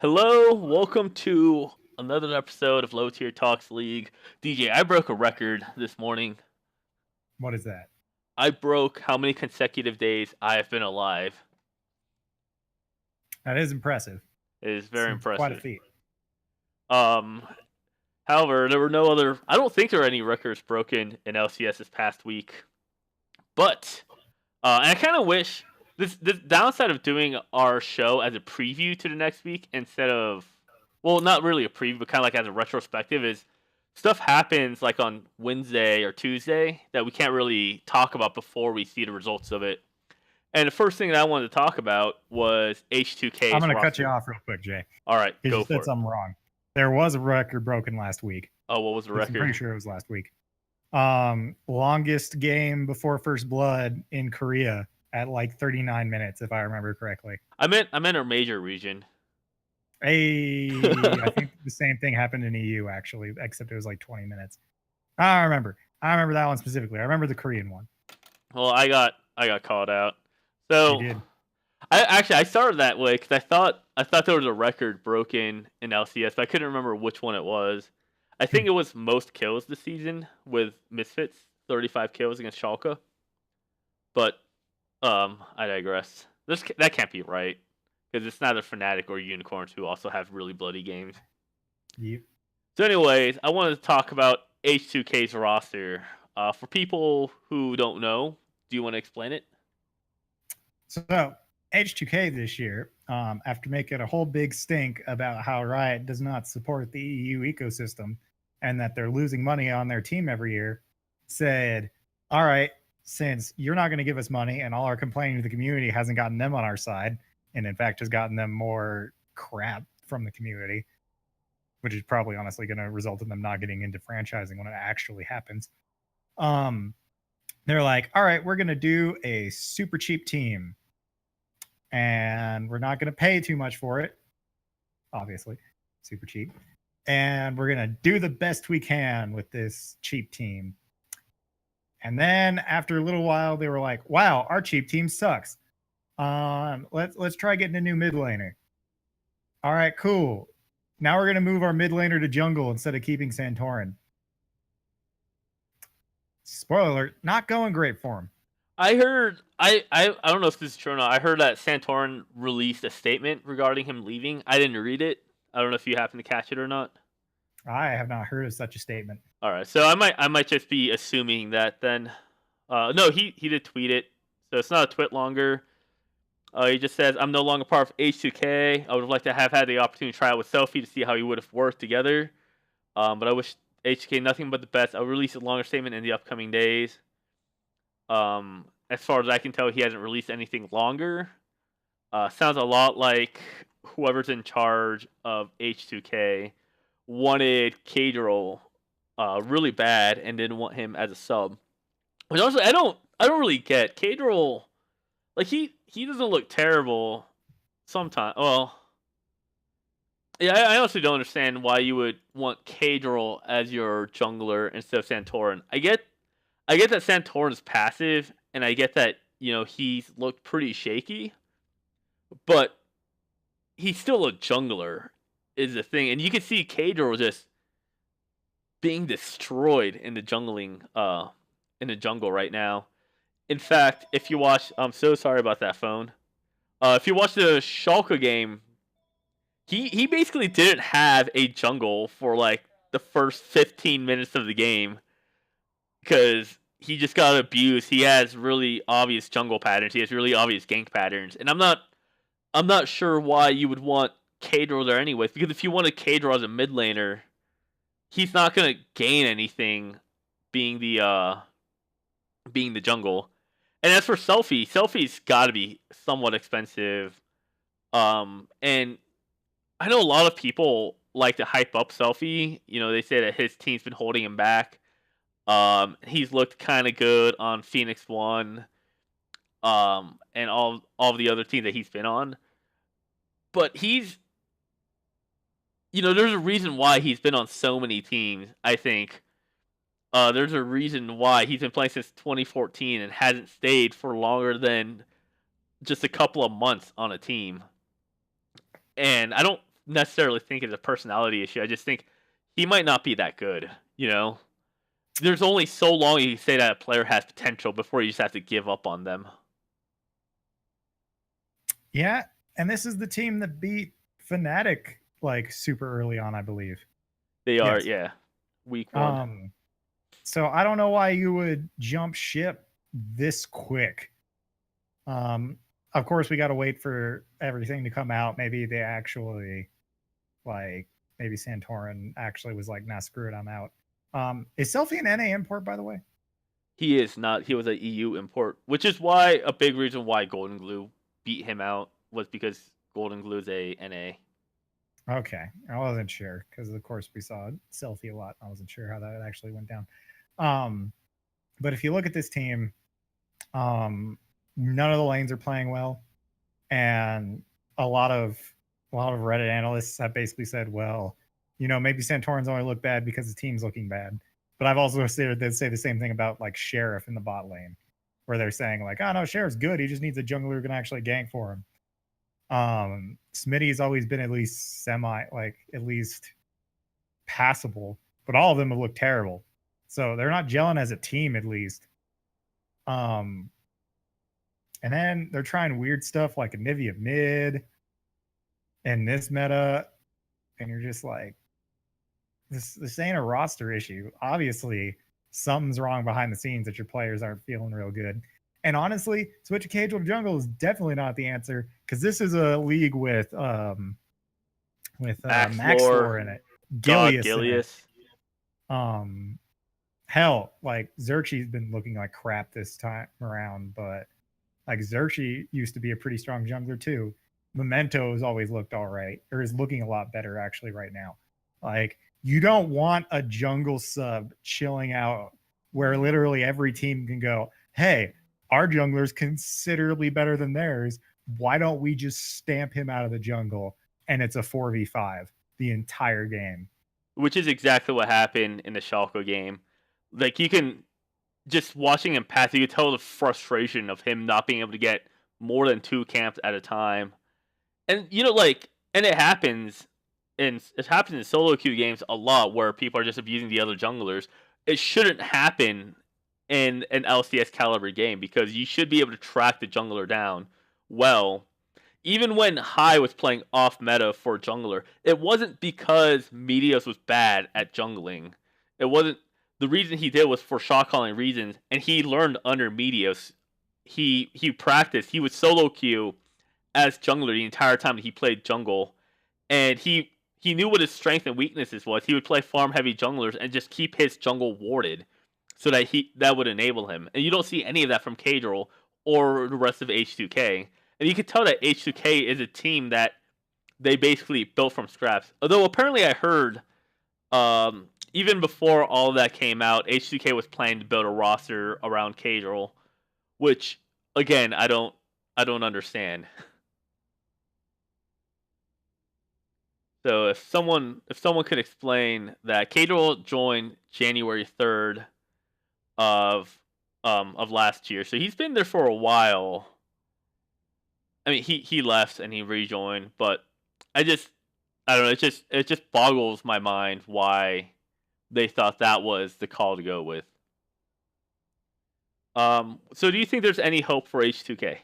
Hello, welcome to another episode of Low Tier Talks League. DJ, I broke a record this morning. What is that? I broke how many consecutive days I have been alive. That is impressive. It is It's very quite a impressive. feat. Um, However, there were no other. I don't think there are any records broken in LCS this past week. But and I kind of wish this downside of doing our show as a preview to the next week instead of, well, not really a preview, but kind of like as a retrospective is stuff happens like on Wednesday or Tuesday that we can't really talk about before we see the results of it. And the first thing that I wanted to talk about was H2K's I'm going to cut roster. you off real quick, Jay. All right, Because go you for said it. something wrong. There was a record broken last week. Oh, what was the I'm record? pretty sure it was last week. Longest game before First Blood in Korea at like 39 minutes, if I remember correctly. I meant our major region. I think the same thing happened in EU actually, except it was like 20 minutes. I remember that one specifically. I remember the Korean one. Well, I got called out. So You did. I started that way because I thought there was a record broken in LCS, but I couldn't remember which one it was. I think it was most kills this season with Misfits, 35 kills against Schalke. But I digress. That can't be right because it's neither Fnatic or Unicorns who also have really bloody games. Yep. So, anyways, I wanted to talk about H2K's roster. For people who don't know, do you want to explain it? So H2K this year, after making a whole big stink about how Riot does not support the EU ecosystem and that they're losing money on their team every year, said, all right, since you're not going to give us money and all our complaining to the community hasn't gotten them on our side, and in fact has gotten them more crap from the community, which is probably honestly going to result in them not getting into franchising when it actually happens. They're like, all right, we're going to do a super cheap team and we're not going to pay too much for it. Obviously, super cheap. And we're going to do the best we can with this cheap team. And then after a little while, they were like, wow, our cheap team sucks. Let's try getting a new mid laner. All right, cool. Now we're going to move our mid laner to jungle instead of keeping Santorin. Spoiler alert, not going great for him. I heard I don't know if this is true or not. I heard that Santorin released a statement regarding him leaving. I didn't read it. I don't know if you happen to catch it or not. I have not heard of such a statement. All right, so I might just be assuming that then. No, he did tweet it, so it's not a twit longer. He just says, "I'm no longer part of H2K. I would have liked to have had the opportunity to try out with Selfie to see how he would have worked together. But I wish H2K nothing but the best. I'll release a longer statement in the upcoming days." As far as I can tell, he hasn't released anything longer. Sounds a lot like whoever's in charge of H2K wanted Kadril really bad and didn't want him as a sub. Which also I don't really get. Kadril, like he doesn't look terrible sometimes. Well, yeah, I honestly don't understand why you would want Kadril as your jungler instead of Santorin. I get that Santorin's passive, and I get that, he's looked pretty shaky, but he's still a jungler, is the thing. And you can see Kadril just being destroyed in the jungle right now. In fact, if you watch, I'm so sorry about that phone. If you watch the Schalke game, he basically didn't have a jungle for like the first 15 minutes of the game because he just got abused. He has really obvious jungle patterns. He has really obvious gank patterns, and I'm not sure why you would want Kadril there anyways. Because if you wanted Kadril as a mid laner, he's not gonna gain anything being the jungle. And as for Selfie's got to be somewhat expensive. And I know a lot of people like to hype up Selfie. They say that his team's been holding him back. He's looked kind of good on Phoenix One, and all of the other teams that he's been on. But there's a reason why he's been on so many teams. I think there's a reason why he's been playing since 2014 and hasn't stayed for longer than just a couple of months on a team. And I don't necessarily think it's a personality issue. I just think he might not be that good. You know, there's only so long you can say that a player has potential before you just have to give up on them. Yeah, and this is the team that beat Fnatic like super early on, I believe. They are, Yes. yeah, week one. So I don't know why you would jump ship this quick. Of course, we got to wait for everything to come out. Maybe they actually, like, maybe Santorin actually was like, nah, screw it, I'm out. Is Selfie an NA import, by the way? He is not. He was an EU import, which is why a big reason why Golden Glue beat him out was because Golden Glue is a NA. Okay, I wasn't sure because of course we saw Selfie a lot. I wasn't sure how that actually went down. But if you look at this team, none of the lanes are playing well, and a lot of Reddit analysts have basically said, well, you know, maybe Santorin's only look bad because the team's looking bad. But I've also heard they say the same thing about like Sheriff in the bot lane, where they're saying like, oh no, Sheriff's good. He just needs a jungler who can actually gank for him. Smitty's always been at least at least passable, but all of them have looked terrible. So they're not gelling as a team, at least. And then they're trying weird stuff like a Nivea mid and this meta, and you're just like, this ain't a roster issue. Obviously, something's wrong behind the scenes that your players aren't feeling real good. And honestly, switch a casual to jungle is definitely not the answer because this is a league with Maxlore in it, Gilius. Hell, like Xerxes been looking like crap this time around, but like Xerxes used to be a pretty strong jungler too. Memento has always looked all right, or is looking a lot better actually right now. Like you don't want a jungle sub chilling out where literally every team can go, hey, our jungler's considerably better than theirs. Why don't we just stamp him out of the jungle and it's a 4v5 the entire game? Which is exactly what happened in the Schalke game. Like you can just watching him pass, you could tell the frustration of him not being able to get more than 2 camps at a time. And you know, like, and it happens in solo queue games a lot where people are just abusing the other junglers. It shouldn't happen in an LCS caliber game because you should be able to track the jungler down well. Even when High was playing off meta for jungler, it wasn't because Meteos was bad at jungling. It wasn't the reason he did was for shot calling reasons, and he learned under Meteos. He practiced. He was solo queue as jungler the entire time that he played jungle, and he knew what his strength and weaknesses was. He would play farm heavy junglers and just keep his jungle warded, so that would enable him. And you don't see any of that from Kadril or the rest of H2K. And you can tell that H2K is a team that they basically built from scratch. Although apparently I heard, even before all of that came out, H2K was planning to build a roster around Kadril, which again I don't understand. So if someone could explain that Kadril joined January 3rd of last year, so he's been there for a while. I mean, he left and he rejoined, but I don't know. It just boggles my mind why they thought that was the call to go with. So do you think there's any hope for H2K?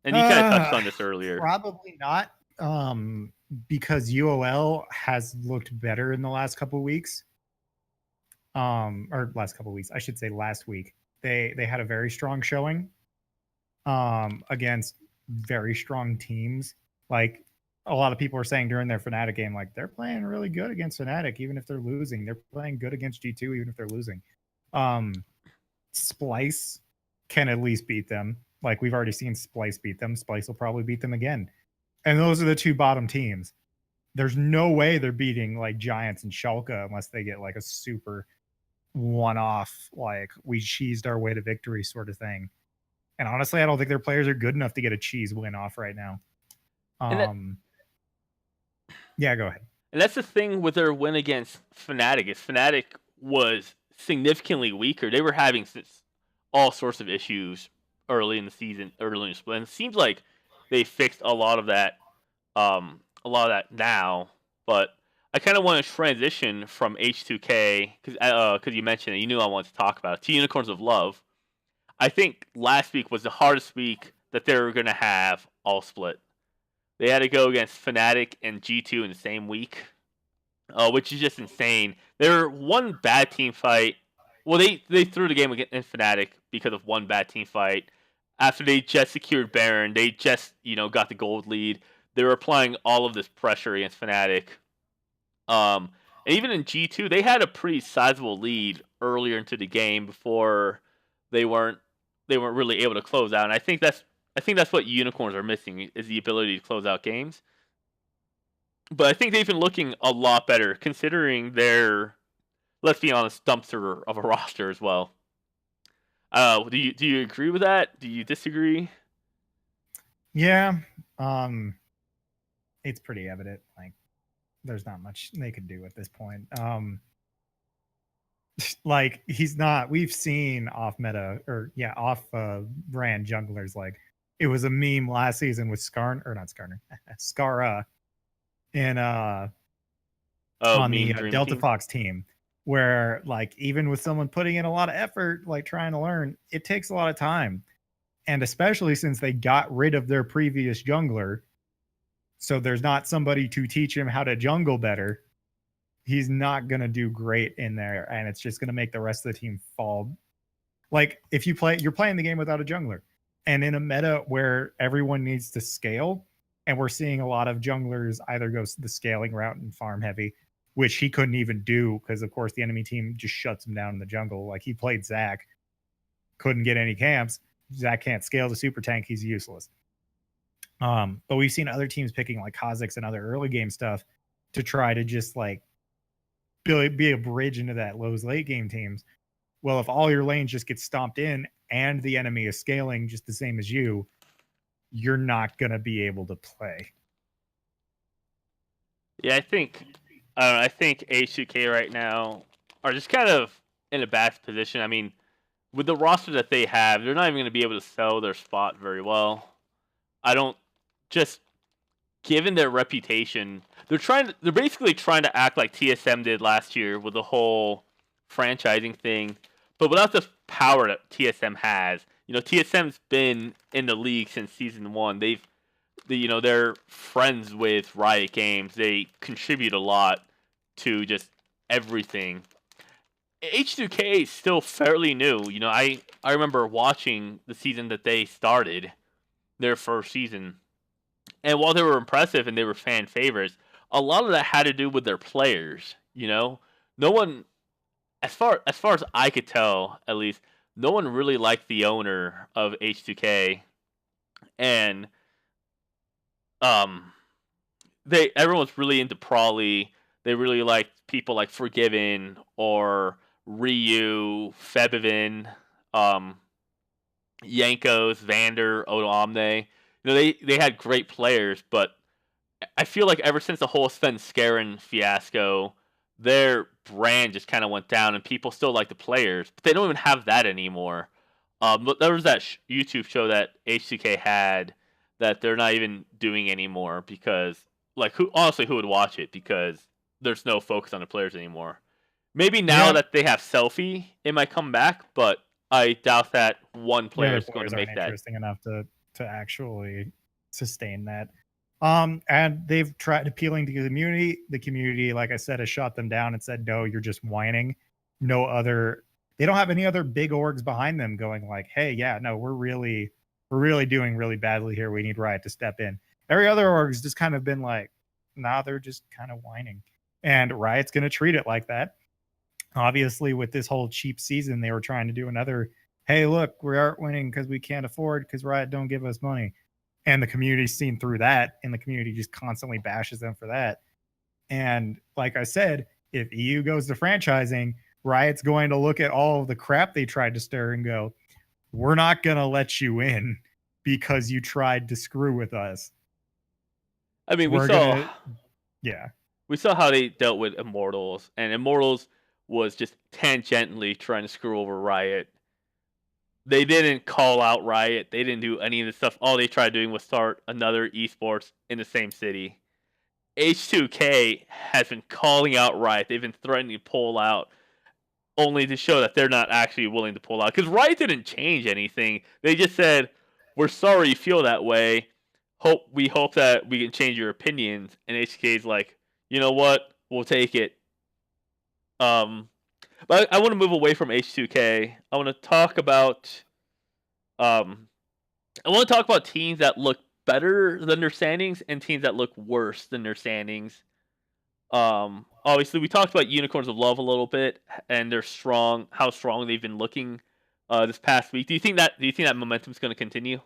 And you kind of touched on this earlier. Probably not, because UOL has looked better in the last couple of weeks. Or last couple of weeks, I should say last week. They had a very strong showing against very strong teams. Like a lot of people are saying during their Fnatic game, like they're playing really good against Fnatic, even if they're losing. They're playing good against G2, even if they're losing. Splice can at least beat them. Like we've already seen Splice beat them. Splice will probably beat them again. And those are the two bottom teams. There's no way they're beating like Giants and Schalke unless they get like a super one-off, like we cheesed our way to victory sort of thing. And honestly, I don't think their players are good enough to get a cheese win off right now. Yeah, go ahead. And that's the thing with their win against Fnatic. Is Fnatic was significantly weaker. They were having all sorts of issues early in the season, early in the split. And it seems like they fixed a lot of that a lot of that now, but I kind of want to transition from H2K because you mentioned it, you knew I wanted to talk about it, to Unicorns of Love. I think last week was the hardest week that they were going to have all split. They had to go against Fnatic and G2 in the same week, which is just insane. They were one bad team fight. Well, they threw the game against Fnatic because of one bad team fight. After they just secured Baron, they just got the gold lead. They were applying all of this pressure against Fnatic. And even in G2, they had a pretty sizable lead earlier into the game before they weren't really able to close out. And I think that's what Unicorns are missing, is the ability to close out games. But I think they've been looking a lot better considering their, let's be honest, dumpster of a roster as well. Do you agree with that? Do you disagree? Yeah, it's pretty evident. Like, there's not much they could do at this point. Like, he's not. We've seen off brand junglers. Like, it was a meme last season with Skara in on the Delta team? Fox team, where like even with someone putting in a lot of effort, like trying to learn, it takes a lot of time. And especially since they got rid of their previous jungler, so there's not somebody to teach him how to jungle better, he's not going to do great in there, and it's just going to make the rest of the team fall. Like, if you're playing the game without a jungler, and in a meta where everyone needs to scale, and we're seeing a lot of junglers either go the scaling route and farm heavy, which he couldn't even do because, of course, the enemy team just shuts him down in the jungle. Like, he played Zac, couldn't get any camps. Zac can't scale the super tank. He's useless. But we've seen other teams picking like Kha'Zix and other early game stuff to try to just like be a bridge into that low late game teams. Well, if all your lanes just get stomped in and the enemy is scaling just the same as you, you're not going to be able to play. Yeah, I think H2K right now are just kind of in a bad position. I mean, with the roster that they have, they're not even going to be able to sell their spot very well. Just given their reputation, they're basically trying to act like TSM did last year with the whole franchising thing, but without the power that TSM has. TSM's been in the league since season 1. They're friends with Riot Games. They contribute a lot to just everything. H2K is still fairly new. I remember watching the season that they started, their first season. And while they were impressive and they were fan favorites, a lot of that had to do with their players. No one, as far as I could tell, at least, no one really liked the owner of H2K, and everyone's really into Prawley. They really liked people like Forgiven or Ryu, Febiven, Yankos, Vander, Odo Omne. They had great players, but I feel like ever since the whole Sven-Skaren fiasco, their brand just kind of went down, and people still like the players, but they don't even have that anymore. But there was that YouTube show that H2K had that they're not even doing anymore because, like, who would watch it? Because there's no focus on the players anymore. Maybe now that they have Selfie, it might come back, but I doubt that one player is going to make that interesting enough to actually sustain that. And they've tried appealing to the community. The community, like I said, has shot them down and said, no, you're just whining. They don't have any other big orgs behind them going like, hey, yeah, no, we're really doing really badly here. We need Riot to step in. Every other org's just kind of been like, nah, they're just kind of whining. And Riot's going to treat it like that. Obviously, with this whole cheap season, they were trying to do another, hey, look, we aren't winning because we can't afford because Riot don't give us money. And the community's seen through that, and the community just constantly bashes them for that. And like I said, if EU goes to franchising, Riot's going to look at all of the crap they tried to stir and go, we're not going to let you in because you tried to screw with us. I mean, we saw how they dealt with Immortals, and Immortals was just tangentially trying to screw over Riot. they didn't call out Riot. They didn't do any of this stuff. All they tried doing was start another esports in the same city. H2K has been calling out Riot. They've been threatening to pull out, only to show that they're not actually willing to pull out. Because Riot didn't change anything. They just said, "We're sorry you feel that way. We hope that we can change your opinions." And H2K is like, "You know what? We'll take it." Um, but I want to move away from H2K. I want to talk about um, teams that look better than their standings and teams that look worse than their standings. Obviously, we talked about Unicorns of Love a little bit, and how strong they've been looking this past week. Do you think that momentum is going to continue?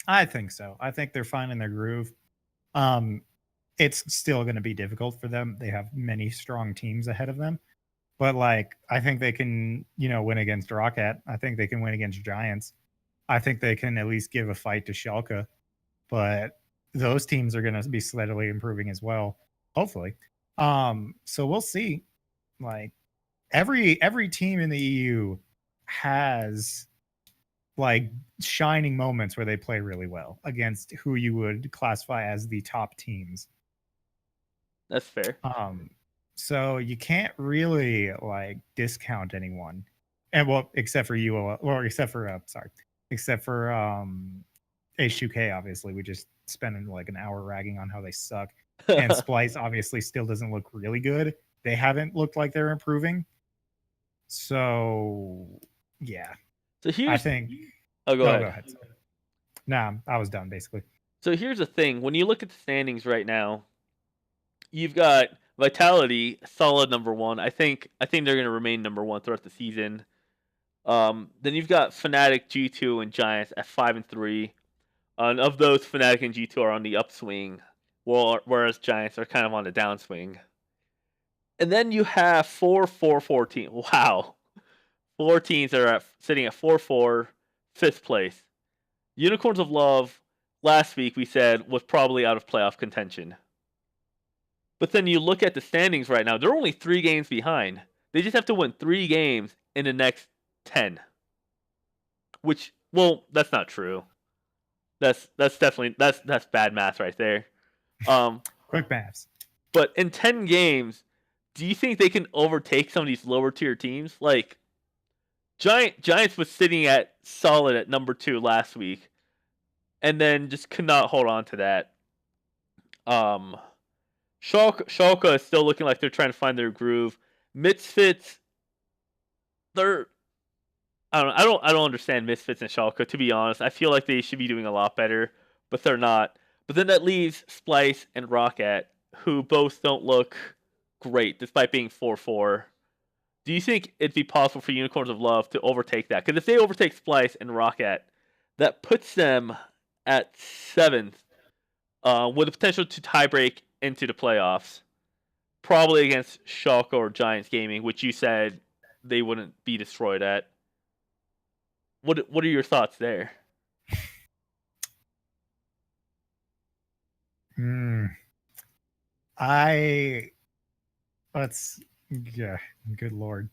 I think so. I think they're finding their groove. It's still going to be difficult for them. They have many strong teams ahead of them, but like I think they can, win against Rocket. I think they can win against Giants. I think they can at least give a fight to Schalke, but those teams are going to be steadily improving as well, hopefully. So we'll see. Like every team in the EU has like shining moments where they play really well against who you would classify as the top teams. That's fair. So you can't really like discount anyone, and well, except for you, or except for H2K. Obviously, we just spent like an hour ragging on how they suck, and Splice obviously still doesn't look really good. They haven't looked like they're improving. So yeah, so here's I think. Oh, go ahead. Go ahead. Nah, I was done basically. So here's the thing: when you look at the standings right now, you've got Vitality solid number one. I think they're going to remain number one throughout the season. Then you've got Fnatic, G2, and Giants at 5 and 3. And of those, Fnatic and G2 are on the upswing, whereas Giants are kind of on the downswing. And then you have 4 teams. Wow, 4 teams that are sitting at 4-4, 5th place. Unicorns of Love last week we said was probably out of playoff contention. But then you look at the standings right now, they're only 3 games behind. They just have to win 3 games in the next 10. Which, well, that's not true. That's definitely that's bad math right there. Quick maths. But in 10 games, do you think they can overtake some of these lower tier teams? Like Giants was sitting at solid at number 2 last week, and then just could not hold on to that. Schalke is still looking like they're trying to find their groove. Misfits, I don't understand Misfits and Schalke, to be honest. I feel like they should be doing a lot better, but they're not. But then that leaves Splice and Rocket, who both don't look great despite being 4-4. Do you think it'd be possible for Unicorns of Love to overtake that? Because if they overtake Splice and Rocket, that puts them at 7th, with the potential to tiebreak into the playoffs, probably against Schalke or Giants Gaming, which you said they wouldn't be destroyed at. What are your thoughts there? Good lord.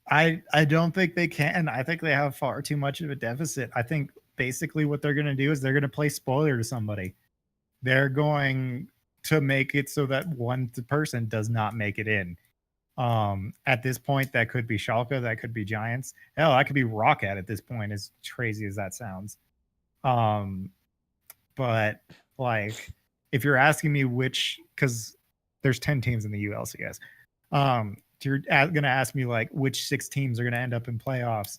I don't think they can. I think they have far too much of a deficit. I think basically what they're going to do is they're going to play spoiler to somebody. They're going to make it so that one person does not make it in. At this point, that could be Schalke, that could be Giants. Hell, that could be Rocket at this point, as crazy as that sounds. But like, if you're asking me which, because there's 10 teams in the ULCS, you're gonna ask me like which 6 teams are gonna end up in playoffs.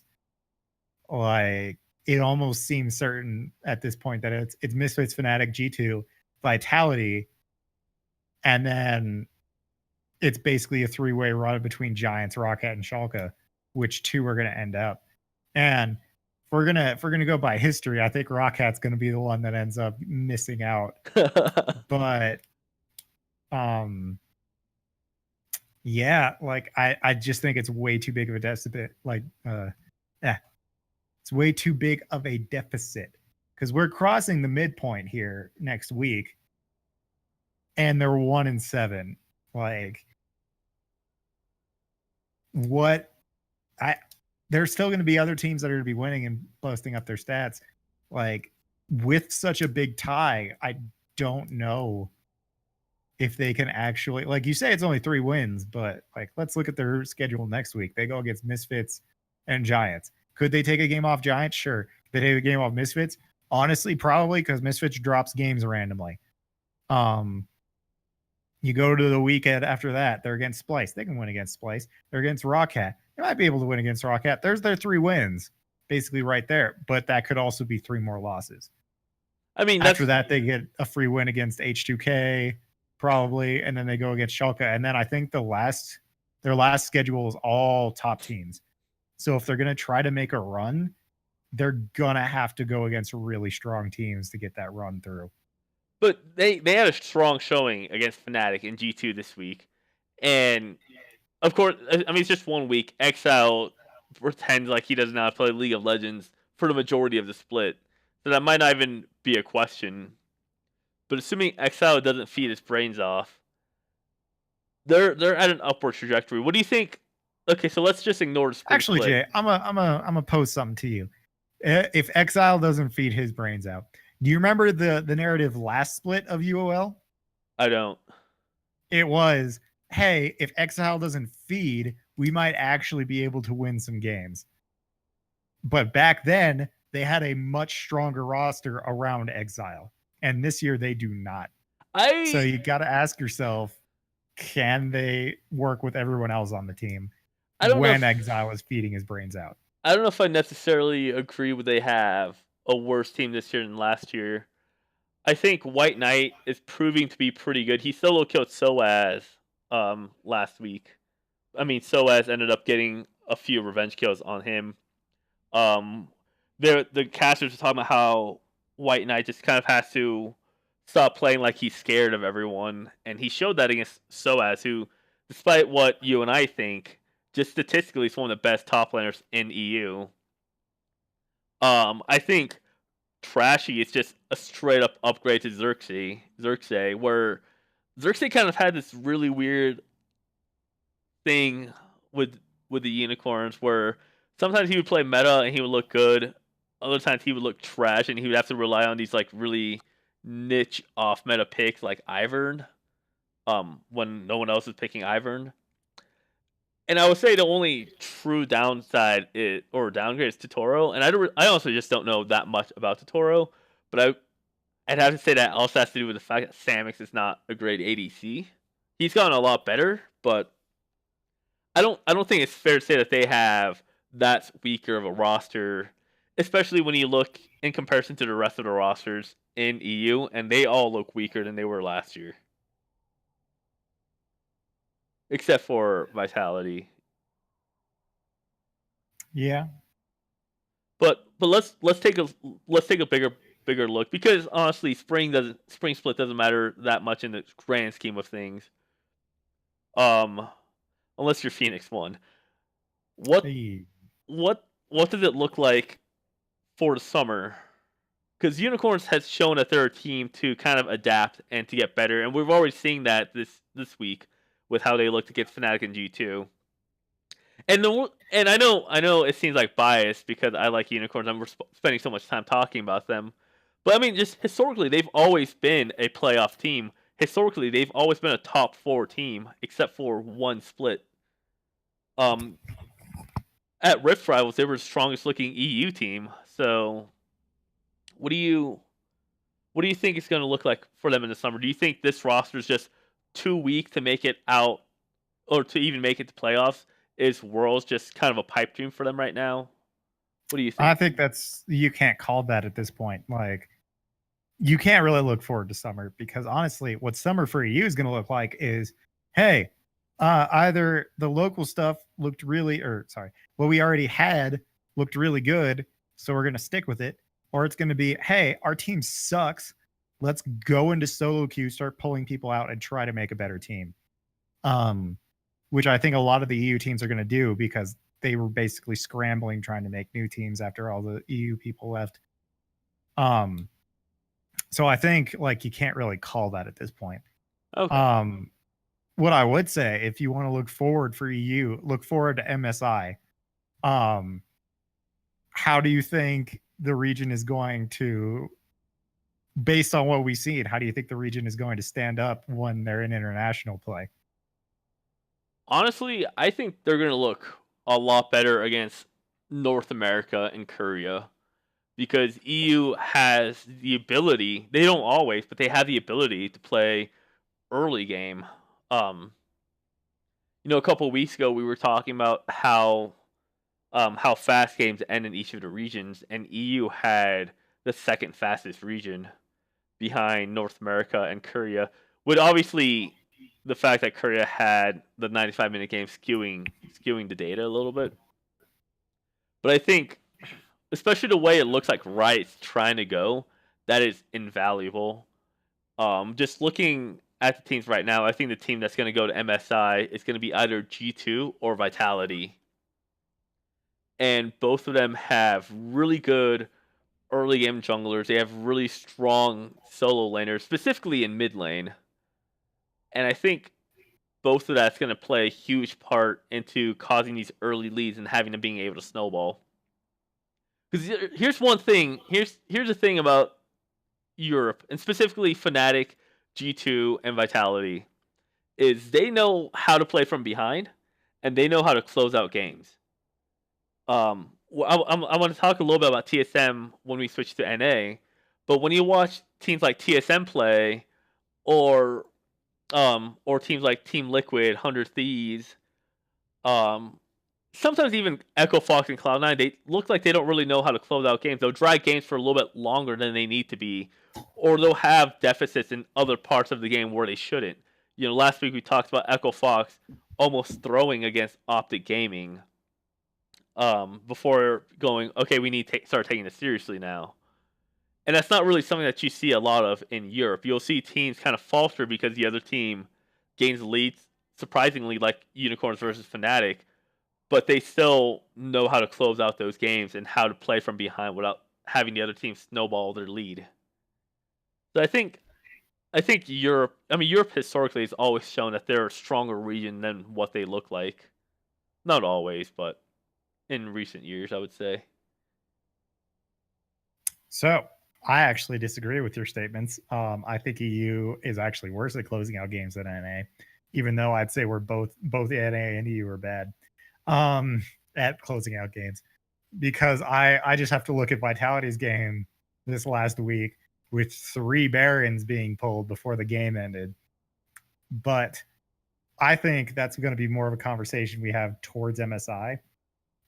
Like, it almost seems certain at this point that it's Misfits, Fnatic, G2, Vitality, and then it's basically a 3-way run between Giants, Rocket, and Schalke, which 2 are going to end up. And if we're gonna go by history, I think Rocket's going to be the one that ends up missing out. But yeah, like I just think it's way too big of a deficit. Like it's way too big of a deficit because we're crossing the midpoint here next week, and they're 1-7. Like, what there's still going to be other teams that are going to be winning and busting up their stats. Like with such a big tie, I don't know if they can actually, like you say, it's only 3 wins, but like let's look at their schedule next week. They go against Misfits and Giants. Could they take a game off Giants? Sure. They take a game off Misfits? Honestly, probably, because Misfits drops games randomly. You go to the weekend after that, they're against Splice. They can win against Splice. They're against Rockhat. They might be able to win against Rockhat. There's their 3 wins, basically right there. But that could also be 3 more losses. I mean, after that, they get a free win against H2K, probably, and then they go against Schalke. And then I think their last schedule is all top teams. So if they're going to try to make a run, they're going to have to go against really strong teams to get that run through. But they had a strong showing against Fnatic in G2 this week. And, of course, I mean, it's just 1 week. Exile pretends like he does not play League of Legends for the majority of the split. So that might not even be a question. But assuming Exile doesn't feed his brains off, they're at an upward trajectory. What do you think? Okay, so let's just ignore the split. Actually, Jay, I'm a post something to you. If Exile doesn't feed his brains out, do you remember the narrative last split of UOL? I don't. It was, hey, if Exile doesn't feed, we might actually be able to win some games. But back then, they had a much stronger roster around Exile. And this year, they do not. So you got to ask yourself, can they work with everyone else on the team when Exile is feeding his brains out? I don't know if I necessarily agree with they have a worse team this year than last year. I think White Knight is proving to be pretty good. He solo killed Soaz last week. I mean, Soaz ended up getting a few revenge kills on him. The casters were talking about how White Knight just kind of has to stop playing like he's scared of everyone, and he showed that against Soaz, who, despite what you and I think, just statistically is one of the best top laners in EU. I think Trashy is just a straight up upgrade to Xerxes, where Xerxes kind of had this really weird thing with the unicorns, where sometimes he would play meta and he would look good, other times he would look trash and he would have to rely on these like really niche off meta picks like Ivern, when no one else is picking Ivern. And I would say the only true downside or downgrade is Totoro, and I also just don't know that much about Totoro, but I'd have to say that also has to do with the fact that Samix is not a great ADC. He's gotten a lot better, but I don't think it's fair to say that they have that weaker of a roster, especially when you look in comparison to the rest of the rosters in EU, and they all look weaker than they were last year. Except for Vitality. Yeah. But let's take a bigger look, because honestly spring split doesn't matter that much in the grand scheme of things. Unless you're Phoenix 1. What does it look like for the summer? Because Unicorns has shown that they're a team to kind of adapt and to get better, and we've already seen that this week with how they looked against Fnatic and G2. And I know it seems like bias because I like Unicorns and we're spending so much time talking about them. But I mean, just historically, they've always been a playoff team. Historically, they've always been a top 4 team, except for one split. At Rift Rivals, they were the strongest looking EU team. So, what do you think it's going to look like for them in the summer? Do you think this roster is just too weak to make it out, or to even make it to playoffs? Is Worlds just kind of a pipe dream for them right now? What do you think? I think you can't call that at this point. Like, you can't really look forward to summer, because honestly, what summer for EU is going to look like is, hey, either the local stuff looked what we already had looked really good, so we're going to stick with it, or it's going to be, hey, our team sucks. Let's go into solo queue, start pulling people out, and try to make a better team. Which I think a lot of the EU teams are going to do, because they were basically scrambling trying to make new teams after all the EU people left. So I think like you can't really call that at this point. Okay. What I would say, if you want to look forward for EU, look forward to MSI. Um, how do you think the region is going to, based on what we've seen, how do you think the region is going to stand up when they're in international play? Honestly, I think they're gonna look a lot better against North America and Korea because EU has the ability. They don't always, but they have the ability to play early game. Um, a couple of weeks ago we were talking about how fast games end in each of the regions, and EU had the second fastest region behind North America and Korea. With obviously the fact that Korea had the 95-minute game skewing the data a little bit, but I think especially the way it looks like Riot's trying to go, that is invaluable. Just looking at the teams right now, I think the team that's going to go to MSI is going to be either G2 or Vitality, and both of them have really good early game junglers. They have really strong solo laners, specifically in mid lane. And I think both of that's going to play a huge part into causing these early leads and having them being able to snowball. Because here's one thing. Here's the thing about Europe, and specifically Fnatic, G2, and Vitality, is they know how to play from behind, and they know how to close out games. I want to talk a little bit about TSM when we switch to NA, but when you watch teams like TSM play, or or teams like Team Liquid, 100 Thieves, um, sometimes even Echo Fox and Cloud9, they look like they don't really know how to close out games. They'll drag games for a little bit longer than they need to be, or they'll have deficits in other parts of the game where they shouldn't. Last week we talked about Echo Fox almost throwing against Optic Gaming, before going, okay, we need to start taking this seriously now. And that's not really something that you see a lot of in Europe. You'll see teams kind of falter because the other team gains leads, surprisingly, like Unicorns versus Fnatic, but they still know how to close out those games and how to play from behind without having the other team snowball their lead. So I think Europe. I mean, Europe historically has always shown that they're a stronger region than what they look like. Not always, but in recent years, I would say. So I actually disagree with your statements. I think EU is actually worse at closing out games than NA, even though I'd say we're both NA and EU are bad at closing out games. Because I just have to look at Vitality's game this last week with 3 Barons being pulled before the game ended. But I think that's going to be more of a conversation we have towards MSI.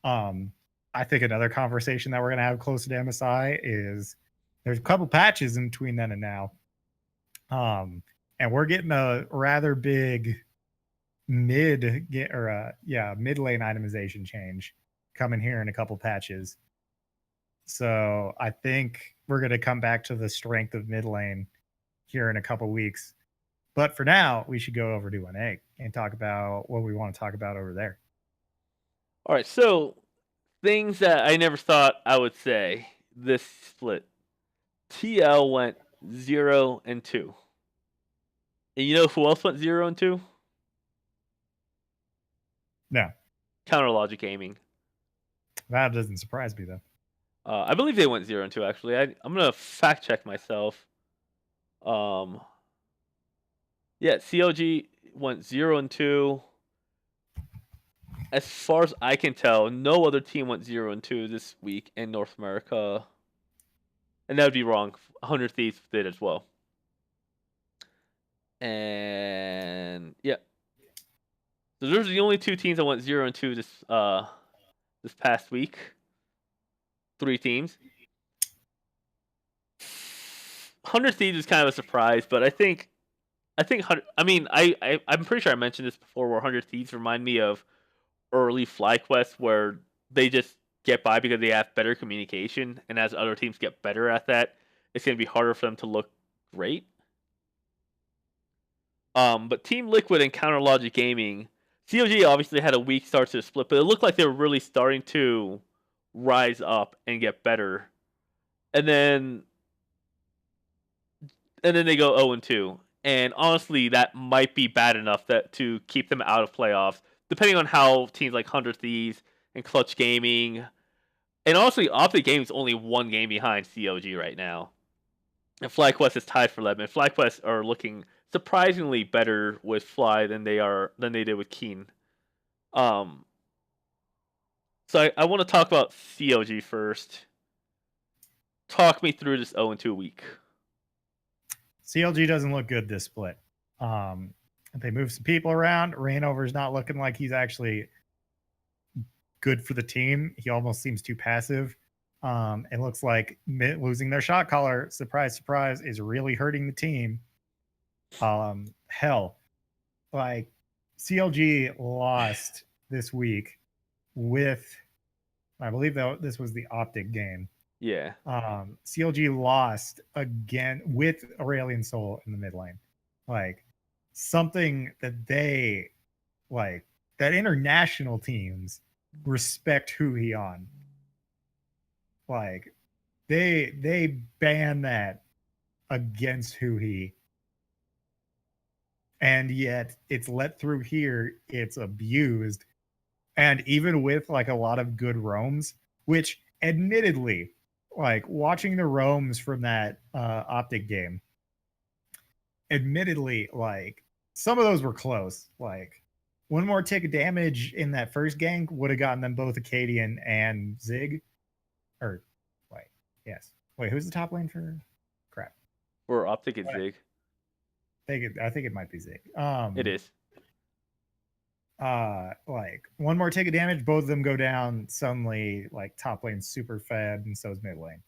I think another conversation that we're going to have closer to MSI is there's a couple patches in between then and now. And we're getting a rather big mid lane itemization change coming here in a couple patches. So I think we're going to come back to the strength of mid lane here in a couple weeks. But for now, we should go over to NA and talk about what we want to talk about over there. All right, so things that I never thought I would say this split. TL went 0-2. And you know who else went 0-2? No. Counter Logic Gaming. That doesn't surprise me, though. I believe they went 0-2, actually. I'm going to fact check myself. Yeah, CLG went 0-2. As far as I can tell, no other team went 0-2 this week in North America. And that would be wrong. 100 Thieves did as well. And yeah. So those are the only 2 teams that went 0-2 this past week. 3 teams. 100 Thieves is kind of a surprise, but I think I'm pretty sure I mentioned this before, where 100 Thieves remind me of early FlyQuest, where they just get by because they have better communication, and as other teams get better at that, it's going to be harder for them to look great. But Team Liquid and Counter Logic Gaming, COG obviously had a weak start to the split, but it looked like they were really starting to rise up and get better. And then they go 0-2. And honestly, that might be bad enough to keep them out of playoffs, depending on how teams like 100 Thieves and Clutch Gaming. And honestly, Optic Gaming is only one game behind CLG right now. And FlyQuest is tied for 11. FlyQuest are looking surprisingly better with Fly than they did with Keen. Um, so I want to talk about CLG first. Talk me through this 0-2 week. CLG doesn't look good this split. They moved some people around. Rainover's not looking like he's actually good for the team. He almost seems too passive. It looks like losing their shot caller, surprise, surprise, is really hurting the team. Hell, like CLG lost this week with, I believe that this was the Optic game. Yeah. CLG lost again with Aurelion Sol in the mid lane. Like something that they like that international teams respect He on. Like they ban that against He, and yet it's let through here, it's abused. And even with like a lot of good roams, which admittedly, like watching the roams from that Optic game, admittedly, like some of those were close. Like one more tick of damage in that first gank would have gotten them both Acadian and Zig. Or wait, yes. Wait, who's the top lane for crap? For Optic and Zig. I think it might be Zig. It is. Like one more tick of damage, both of them go down suddenly. Like top lane super fed, and so is mid lane.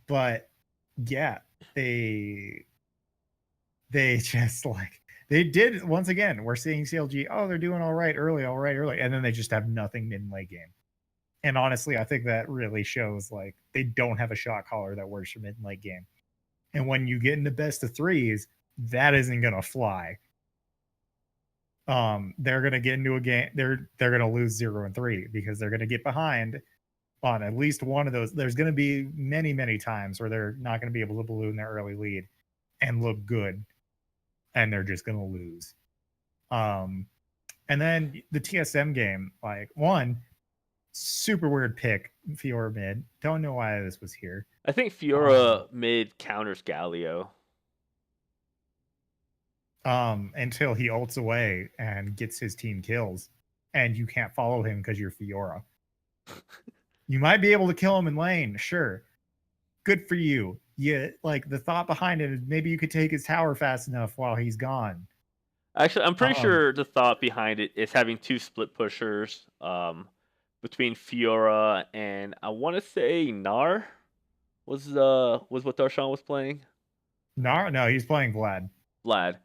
But yeah, they just like they did once again. We're seeing CLG. Oh, they're doing all right early, and then they just have nothing mid and late game. And honestly, I think that really shows like they don't have a shot caller that works for mid and late game. And when you get into best of threes, that isn't gonna fly. They're gonna get into a game. They're gonna lose 0-3 because they're gonna get behind on at least one of those. There's gonna be many times where they're not gonna be able to balloon their early lead and look good, and they're just gonna lose. And then the TSM game, like one super weird pick, Fiora mid. Don't know why this was here. I think Fiora mid counters Galio. Until he ults away and gets his team kills, and you can't follow him because you're Fiora. You might be able to kill him in lane, sure. Good for you. Yeah, like the thought behind it is maybe you could take his tower fast enough while he's gone. Actually, I'm pretty sure the thought behind it is having two split pushers between Fiora and I want to say Gnar was what Darshan was playing. Gnar? No, he's playing Vlad.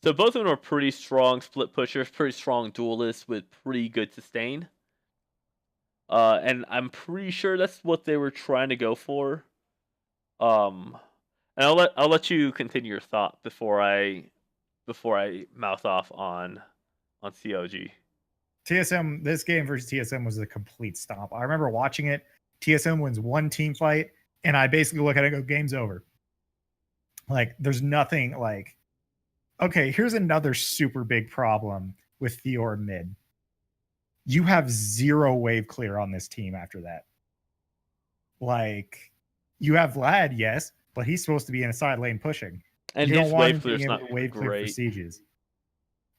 So both of them are pretty strong split pushers, pretty strong duelists with pretty good sustain. And I'm pretty sure that's what they were trying to go for. And I'll let you continue your thought before I mouth off on COG. TSM, this game versus TSM was a complete stomp. I remember watching it. TSM wins one team fight, and I basically look at it and go, game's over. Like, there's nothing like, okay, here's another super big problem with Fiora mid. You have 0 wave clear on this team after that. Like, you have Vlad, yes, but he's supposed to be in a side lane pushing. And you his don't want wave clear is not wave clear great. for sieges.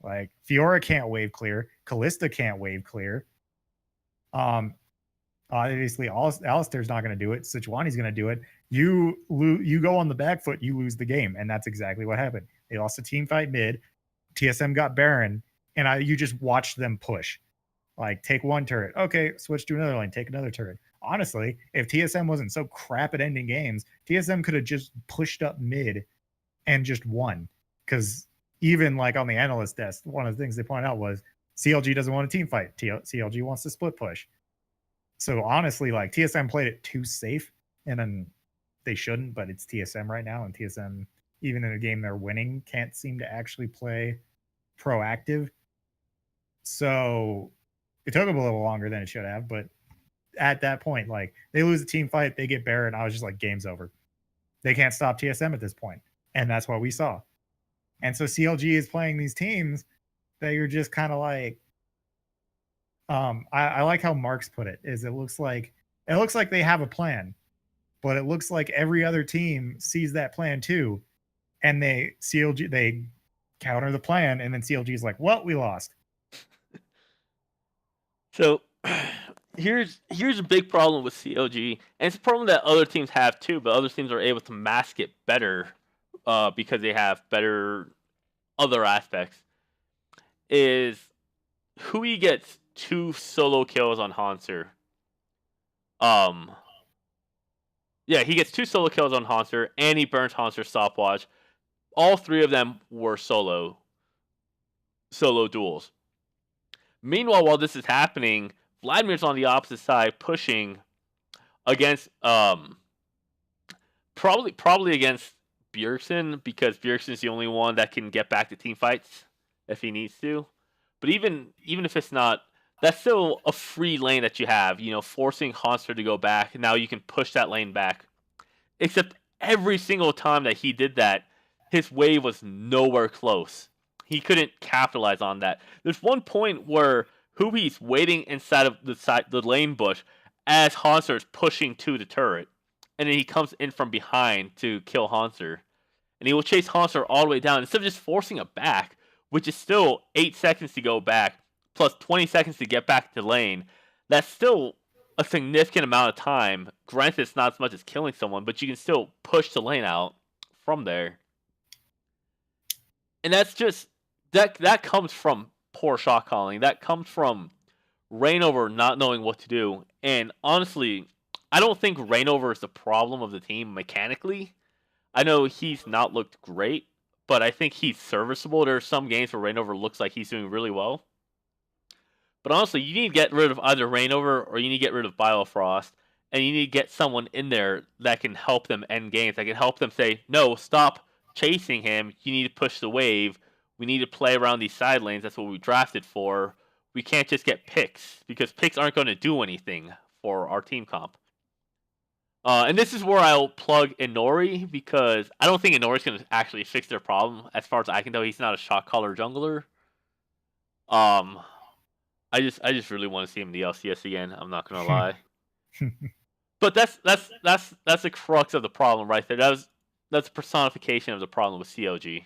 Like Fiora can't wave clear, Kalista can't wave clear. Obviously, Alistair's not going to do it. Sejuani's going to do it. You go on the back foot, you lose the game, and that's exactly what happened. They lost a team fight mid. TSM got Baron, and you just watched them push. Like, take one turret. Okay, switch to another lane. Take another turret. Honestly, if TSM wasn't so crap at ending games, TSM could have just pushed up mid and just won. Because even like on the analyst desk, one of the things they point out was CLG doesn't want a team fight. CLG wants to split push. So honestly, like TSM played it too safe, and then they shouldn't, but it's TSM right now, and TSM, even in a game they're winning, can't seem to actually play proactive. So it took them a little longer than it should have, but at that point, like they lose a team fight, they get Baron. I was just like, game's over. They can't stop TSM at this point, and that's what we saw. And so CLG is playing these teams that you're just kind of like, I like how Marks put it. Is it looks like they have a plan, but it looks like every other team sees that plan too, and they counter the plan, and then CLG is like, "Well, we lost." So here's a big problem with CLG, and it's a problem that other teams have too, but other teams are able to mask it better because they have better other aspects. Is Hui gets 2 solo kills on Hanser. Um, yeah, he gets 2 solo kills on Hanser, and he burns Hanser's stopwatch. All 3 of them were solo duels. Meanwhile, while this is happening, Vladimir's on the opposite side pushing against probably against Bjergsen, because Bjergsen's the only one that can get back to team fights if he needs to. But even if it's not, that's still a free lane that you have. Forcing Hanser to go back. Now you can push that lane back. Except every single time that he did that, his wave was nowhere close. He couldn't capitalize on that. There's one point where Hui's waiting inside of the lane bush as Hanser is pushing to the turret, and then he comes in from behind to kill Hanser, and he will chase Hanser all the way down instead of just forcing it back, which is still 8 seconds to go back plus 20 seconds to get back to lane. That's still a significant amount of time. Granted, it's not as much as killing someone, but you can still push the lane out from there. And that's just that comes from poor shot calling. That comes from Reignover not knowing what to do. And honestly, I don't think Reignover is the problem of the team mechanically. I know he's not looked great, but I think he's serviceable. There are some games where Reignover looks like he's doing really well. But honestly, you need to get rid of either Reignover or you need to get rid of Biofrost, and you need to get someone in there that can help them end games, that can help them say, no, stop chasing him. You need to push the wave. We need to play around these side lanes. That's what we drafted for. We can't just get picks, because picks aren't going to do anything for our team comp. And this is where I'll plug Inori, because I don't think Inori's going to actually fix their problem. As far as I can tell, he's not a shot caller jungler. I just really want to see him in the LCS again. I'm not gonna lie. But that's the crux of the problem right there. That's a personification of the problem with CLG.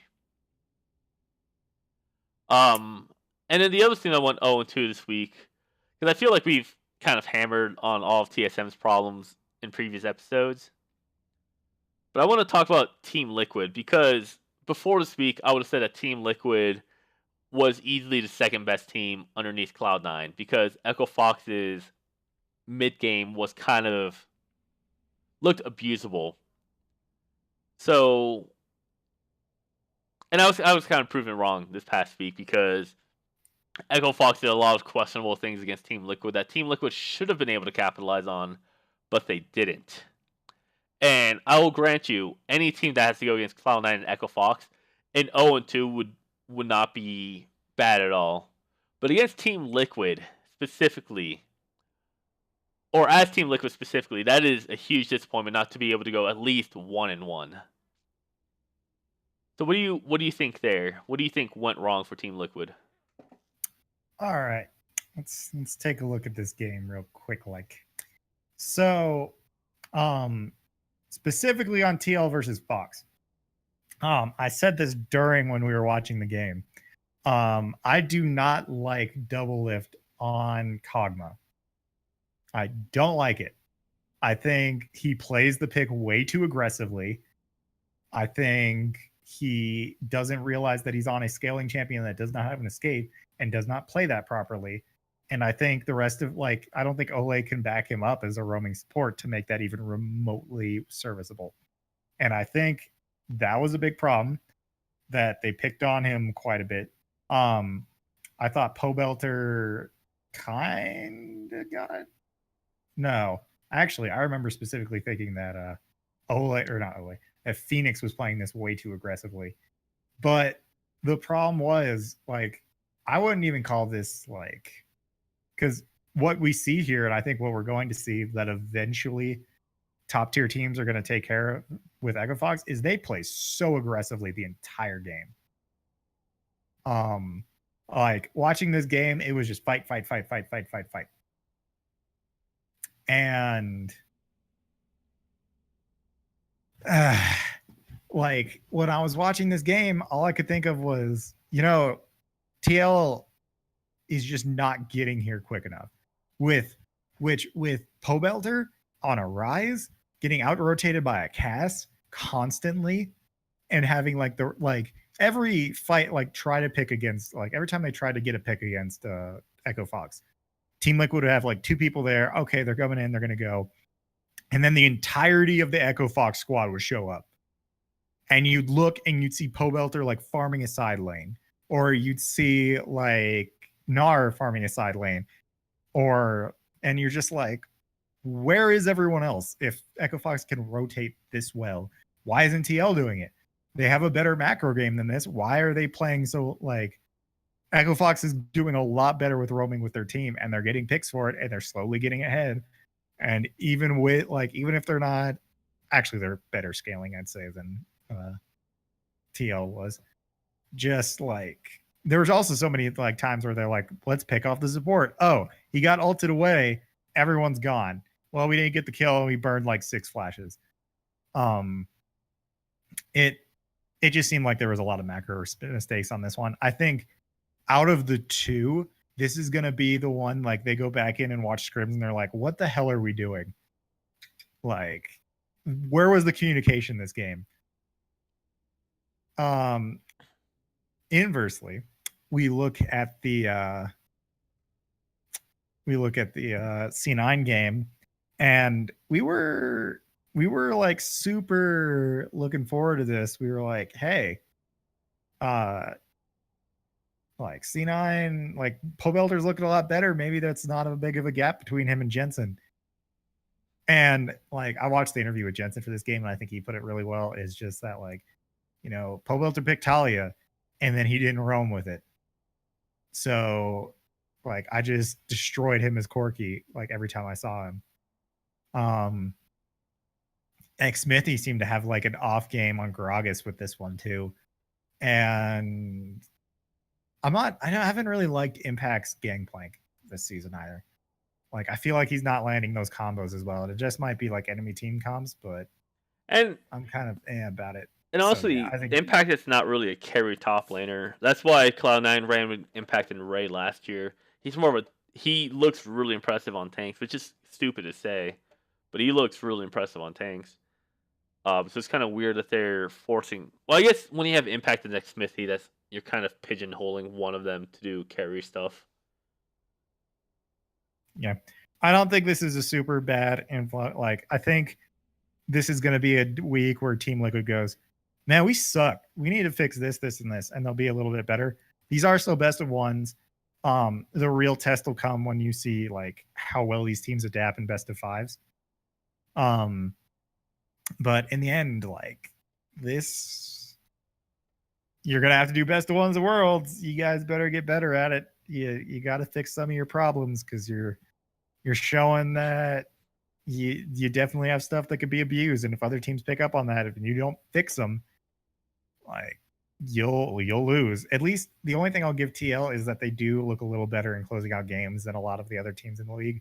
And then the other thing I went 0-2 this week, because I feel like we've kind of hammered on all of TSM's problems in previous episodes. But I want to talk about Team Liquid, because before this week, I would have said that Team Liquid was easily the second best team underneath Cloud9, because Echo Fox's mid game was kind of looked abusable. So, and I was kind of proven wrong this past week, because Echo Fox did a lot of questionable things against Team Liquid that Team Liquid should have been able to capitalize on, but they didn't. And I will grant you, any team that has to go against Cloud9 and Echo Fox, an 0-2 would not be bad at all. But against Team Liquid specifically, or as Team Liquid specifically, that is a huge disappointment not to be able to go at least 1-1. So what do you think there? What do you think went wrong for Team Liquid? All right, let's take a look at this game real quick. So, specifically on TL versus Fox. I said this during when we were watching the game. I do not like double lift on Kog'Maw. I don't like it. I think he plays the pick way too aggressively. I think he doesn't realize that he's on a scaling champion that does not have an escape and does not play that properly. And I think the rest of, I don't think Ole can back him up as a roaming support to make that even remotely serviceable. And I think that was a big problem, that they picked on him quite a bit. I thought Pobelter kind of got it. No, actually, I remember specifically thinking that that Phoenix was playing this way too aggressively. But the problem was, I wouldn't even call this because what we see here, and I think what we're going to see that eventually top tier teams are going to take care of with Echo Fox, is they play so aggressively the entire game. Like watching this game, it was just fight, fight, fight, fight, fight, fight, fight. And like when I was watching this game, all I could think of was, TL is just not getting here quick enough. With Pobelter on a rise, getting out rotated by a Cass constantly, and having every fight try to pick against every time they tried to get a pick against Echo Fox, Team Liquid would have two people there. Okay, they're coming in, they're gonna go. And then the entirety of the Echo Fox squad would show up. And you'd look and you'd see Pobelter farming a side lane. Or you'd see Gnar farming a side lane. And you're just like, where is everyone else? If Echo Fox can rotate this well, why isn't TL doing it? They have a better macro game than this. Why are they playing so Echo Fox is doing a lot better with roaming with their team, and they're getting picks for it, and they're slowly getting ahead. And even with even if they're not, actually they're better scaling, I'd say, than TL was. Just there was also so many times where they're like, let's pick off the support. Oh, he got ulted away, everyone's gone. Well, we didn't get the kill and we burned 6 flashes. It just seemed like there was a lot of macro mistakes on this one. I think out of the two, this is going to be the one they go back in and watch scrims and they're like, what the hell are we doing? Where was the communication this game? Inversely, we look at the C9 game, and we were super looking forward to this. We were like, hey, C9, Pobelter's looking a lot better. Maybe that's not a big of a gap between him and Jensen. And I watched the interview with Jensen for this game, and I think he put it really well. Is just that Pobelter picked Talia, and then he didn't roam with it. So I just destroyed him as Corki every time I saw him. Xmithie seemed to have an off game on Gragas with this one too. And I haven't really liked Impact's Gangplank this season either. I feel like he's not landing those combos as well. It just might be enemy team comms, but I'm kind of about it. And honestly, I think Impact is not really a carry top laner. That's why Cloud9 ran with Impact and Ray last year. He's more of he looks really impressive on tanks, which is stupid to say, but he looks really impressive on tanks. So it's kind of weird that they're forcing. Well, I guess when you have Impact and Xmithie, you're kind of pigeonholing one of them to do carry stuff. Yeah, I don't think this is a super bad influence. I think this is going to be a week where Team Liquid goes, man, we suck. We need to fix this, this, and this, and they'll be a little bit better. These are still best of ones. The real test will come when you see how well these teams adapt in best of fives. But in the end, this, you're gonna have to do best of ones of worlds. You guys better get better at it. You got to fix some of your problems because you're showing that you definitely have stuff that could be abused, and if other teams pick up on that, if you don't fix them, you'll lose. At least the only thing I'll give TL is that they do look a little better in closing out games than a lot of the other teams in the league.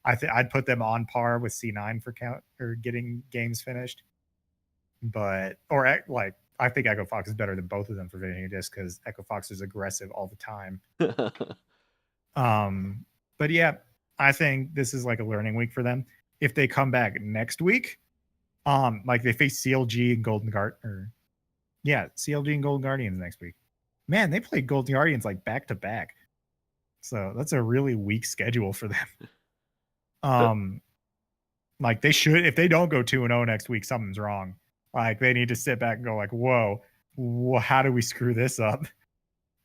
I'd put them on par with C9 for count or getting games finished, I think Echo Fox is better than both of them for finishing just because Echo Fox is aggressive all the time. But yeah, I think this is a learning week for them. If they come back next week, they face CLG and Golden Guardians. Yeah, CLG and Golden Guardians next week. Man, they played Golden Guardians back to back. So that's a really weak schedule for them. They should, if they don't go 2-0 next week, something's wrong. They need to sit back and go whoa, how do we screw this up?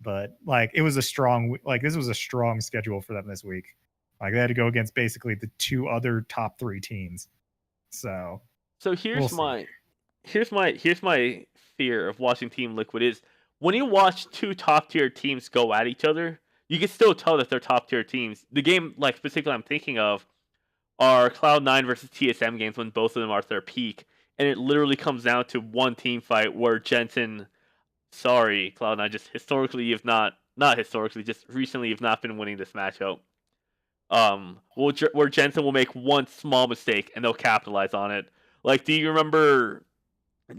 But it was a strong, this was a strong schedule for them this week. They had to go against basically the two other top 3 teams. So here's my fear of watching Team Liquid is when you watch two top tier teams go at each other, you can still tell that they're top tier teams. The game specifically I'm thinking of are Cloud9 versus TSM games when both of them are at their peak, and it literally comes down to one team fight where Jensen, sorry Cloud9, just historically you've not not historically, just recently have not been winning this matchup. Where Jensen will make one small mistake and they'll capitalize on it. Like, do you remember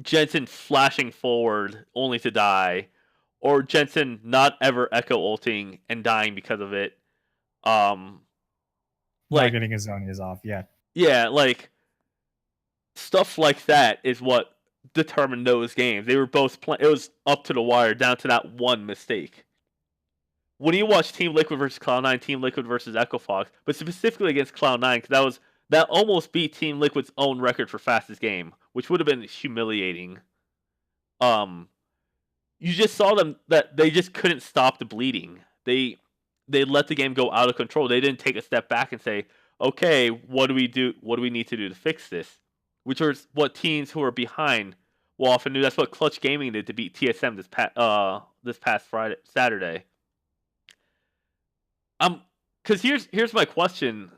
Jensen flashing forward only to die, or Jensen not ever echo ulting and dying because of it? Um, Not like, getting his Zonias off. Yeah. yeah, like stuff like that is what determined those games. They were both playing. It was up to the wire, down to that one mistake. When you watch Team Liquid versus Cloud9, Team Liquid versus Echo Fox, but specifically against Cloud9, because that almost beat Team Liquid's own record for fastest game, which would have been humiliating. You just saw them that they just couldn't stop the bleeding. They let the game go out of control. They didn't take a step back and say, "Okay, what do we do? What do we need to do to fix this?" Which is what teams who are behind will often do. That's what Clutch Gaming did to beat TSM this past Saturday. Because here's my question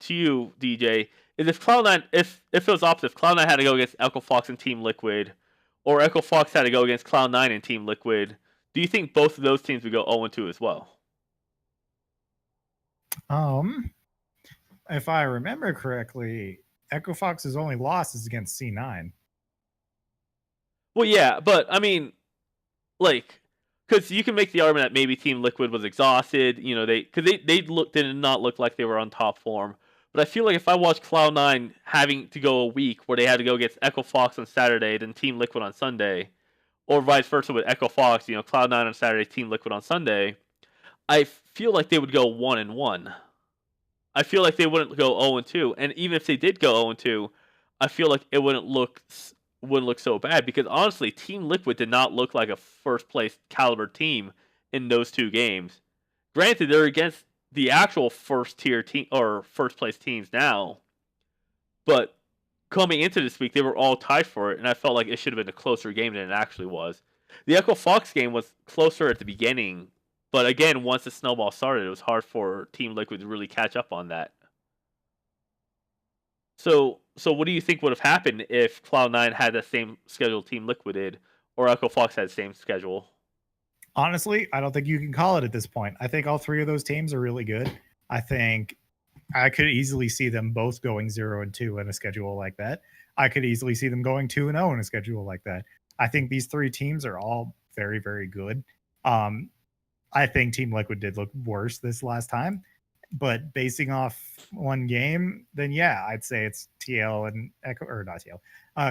to you, DJ: is if Cloud9, if it was opposite, if Cloud9 had to go against Echo Fox and Team Liquid, or Echo Fox had to go against Cloud9 and Team Liquid, do you think both of those teams would go 0-2 as well? If I remember correctly, Echo Fox's only loss is against C9. Well, yeah, but I mean, like, because you can make the argument that maybe Team Liquid was exhausted. You know, they did not look like they were on top form. But I feel like if I watch Cloud9 having to go a week where they had to go against Echo Fox on Saturday, then Team Liquid on Sunday, or vice versa with Echo Fox, you know, Cloud9 on Saturday, Team Liquid on Sunday, I feel like they would go 1-1. I feel like they wouldn't go 0-2, and even if they did go 0-2, I feel like it wouldn't look so bad, because honestly, Team Liquid did not look like a first place caliber team in those two games. Granted, they're against the actual first tier team or first place teams now, but coming into this week, they were all tied for it, and I felt like it should have been a closer game than it actually was. The Echo Fox game was closer at the beginning, but again, once the snowball started, it was hard for Team Liquid to really catch up on that. So what do you think would have happened if Cloud9 had the same schedule Team Liquid did, or Echo Fox had the same schedule? Honestly, I don't think you can call it at this point. I think all three of those teams are really good. I think I could easily see them both going 0-2 in a schedule like that. I could easily see them going 2-0 in a schedule like that. I think these three teams are all very, very good. I think Team Liquid did look worse this last time, but basing off one game, then yeah, I'd say it's TL and Echo, or not TL,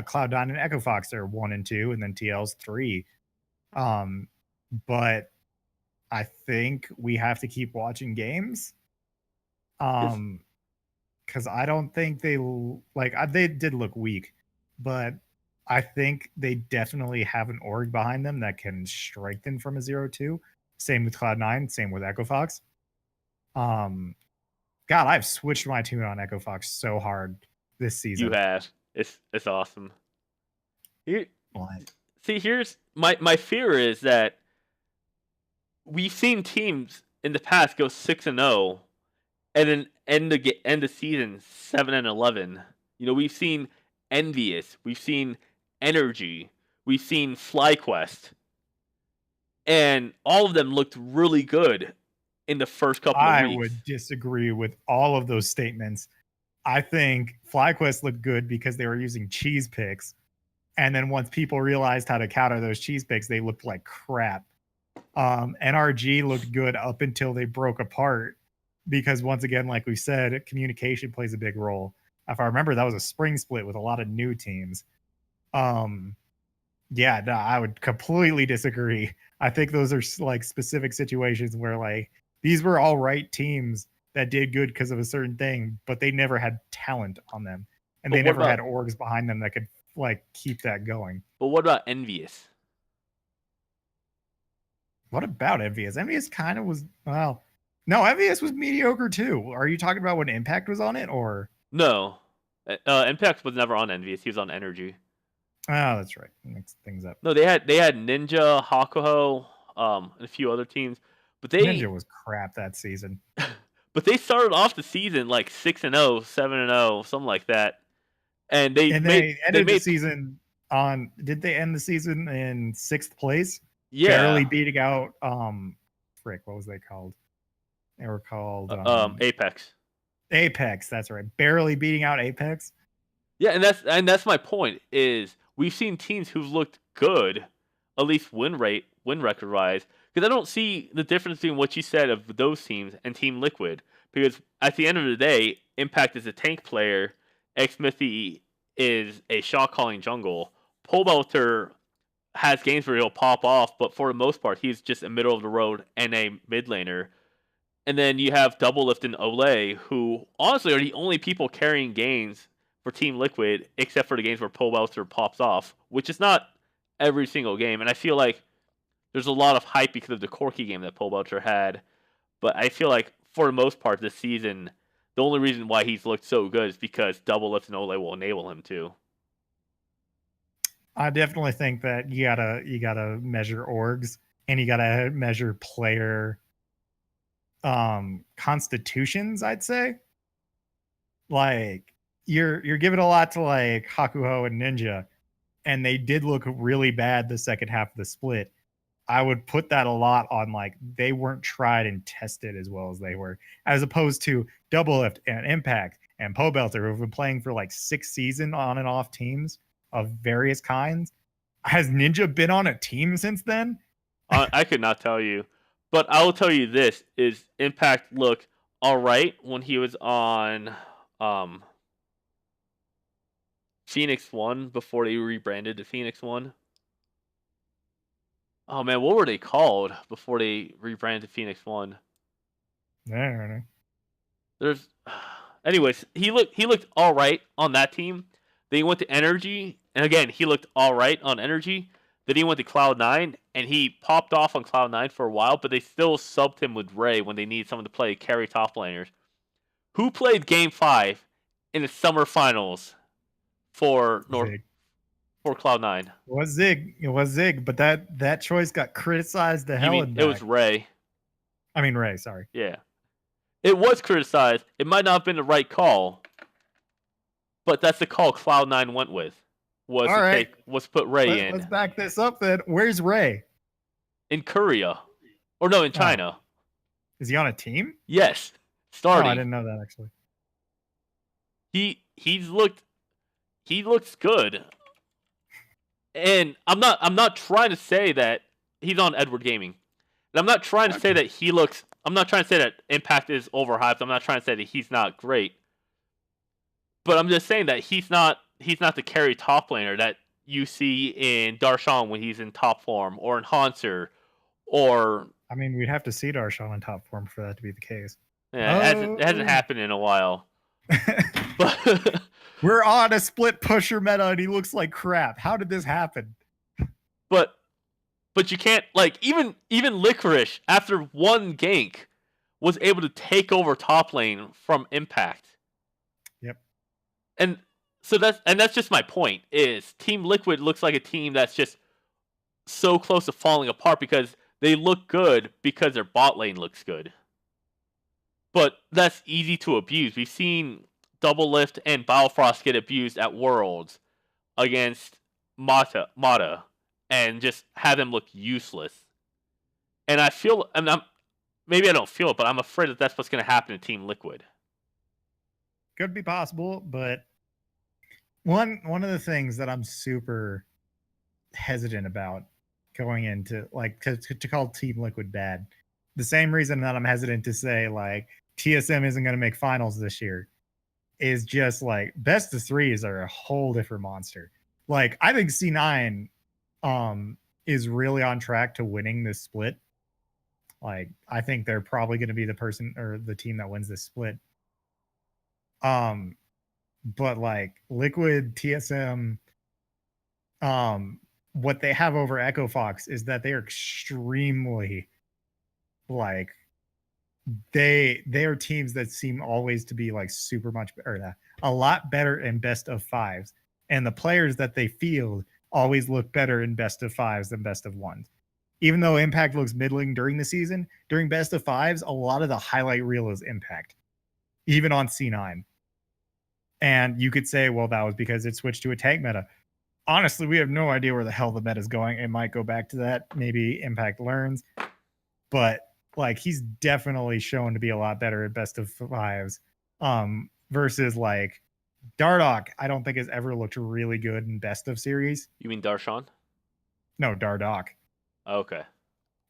Cloud9 and Echo Fox are 1-2, and then TL's 3. But I think we have to keep watching games. Because I don't think they did look weak, but I think they definitely have an org behind them that can strengthen from a 0-2. Same with Cloud9, same with Echo Fox. God, I've switched my tune on Echo Fox so hard this season. You have. It's awesome. See, here's my fear is that we've seen teams in the past go 6-0 and then end the season 7-11. You know, we've seen Envious, we've seen Energy, we've seen FlyQuest, and all of them looked really good in the first couple of weeks. I would disagree with all of those statements. I think FlyQuest looked good because they were using cheese picks, and then once people realized how to counter those cheese picks, they looked like crap. NRG looked good up until they broke apart, because once again, like we said, communication plays a big role. If I remember, that was a spring split with a lot of new teams. Yeah, no, I would completely disagree. I think those are like specific situations where like these were all right teams that did good because of a certain thing, but they never had talent on them, and they never had orgs behind them that could like keep that going. But what about Envious? What about Envious? Envious kind of was, well, no, Envious was mediocre too. Are you talking about when Impact was on it, or? No, Impact was never on Envious. He was on Energy. Oh, that's right. Mix things up. No, they had Ninja, Hakuho, and a few other teams, but Ninja was crap that season. But they started off the season like 6-0, 7-0, something like that, and they ended the season on. Did they end the season in 6th place? Yeah, barely beating out frick, what was they called? They were called Apex. Apex. That's right. Barely beating out Apex. Yeah, and that's my point. Is we've seen teams who've looked good, at least win record wise. Because I don't see the difference between what you said of those teams and Team Liquid. Because at the end of the day, Impact is a tank player. Xmithy is a shot calling jungle. Pole Belter has games where he'll pop off, but for the most part, he's just a middle of the road and a mid laner. And then you have Doublelift and Olay, who honestly are the only people carrying games for Team Liquid, except for the games where Pole Belter pops off, which is not every single game. And I feel like there's a lot of hype because of the Corki game that Pole Belter had. But I feel like for the most part this season, the only reason why he's looked so good is because Doublelift and Olay will enable him to. I definitely think that you gotta measure orgs and you gotta measure player constitutions, I'd say. Like you're giving a lot to like Hakuho and Ninja, and they did look really bad the second half of the split. I would put that a lot on like they weren't tried and tested as well as they were, as opposed to Doublelift and Impact and Pole Belter, who've been playing for like 6 seasons on and off teams of various kinds. Has Ninja been on a team since then? I could not tell you, but I will tell you this: is Impact looked all right when he was on Phoenix One before they rebranded to Phoenix One. Oh man, what were they called before they rebranded to Phoenix One? I don't know. There's, anyways, he looked all right on that team. Then he went to Energy, and again he looked all right on Energy. Then he went to Cloud9, and he popped off on Cloud9 for a while, but they still subbed him with Ray when they needed someone to play carry top laners. Who played Game 5 in the summer finals for Cloud9? It was Zig, but that choice got criticized the hell in It was Ray. I mean Ray, sorry. Yeah. It was criticized. It might not have been the right call, but that's the call Cloud9 went with. Was put Ray in. Let's back this up then. Where's Ray? In Korea. Or no, in China. Oh. Is he on a team? Yes. Starting. Oh, I didn't know that actually. He looks good. And I'm not trying to say that he's on Edward Gaming. And I'm not trying to say that I'm not trying to say that Impact is overhyped. I'm not trying to say that he's not great. But I'm just saying that he's not the carry top laner that you see in Darshan when he's in top form, or in Hanser, or... I mean, we'd have to see Darshan in top form for that to be the case. Yeah, it hasn't happened in a while. But we're on a split pusher meta and he looks like crap. How did this happen? But you can't, like, even Licorice, after one gank, was able to take over top lane from Impact. Yep. And so that's just my point, is Team Liquid looks like a team that's just so close to falling apart because they look good because their bot lane looks good. But that's easy to abuse. We've seen Doublelift and Biofrost get abused at Worlds against Mata and just have them look useless. And I feel, maybe I don't feel it, but I'm afraid that that's what's going to happen to Team Liquid. Could be possible, but one of the things that I'm super hesitant about going into, like, to call Team Liquid bad, the same reason that I'm hesitant to say like TSM isn't going to make finals this year, is just like best of threes are a whole different monster. Like, I think C9 is really on track to winning this split. Like, I think they're probably going to be the person or the team that wins this split. But like Liquid, TSM, what they have over Echo Fox is that they are extremely, like, they are teams that seem always to be like super much better, a lot better in best of fives, and the players that they field always look better in best of fives than best of ones. Even though Impact looks middling during the season, during best of fives, a lot of the highlight reel is Impact, even on C9. And you could say, well, that was because it switched to a tank meta. Honestly, we have no idea where the hell the meta is going. It might go back to that. Maybe Impact learns. But like he's definitely shown to be a lot better at best of fives. Versus like Dardoch, I don't think has ever looked really good in best of series. You mean Darshan? No, Dardoch. Okay.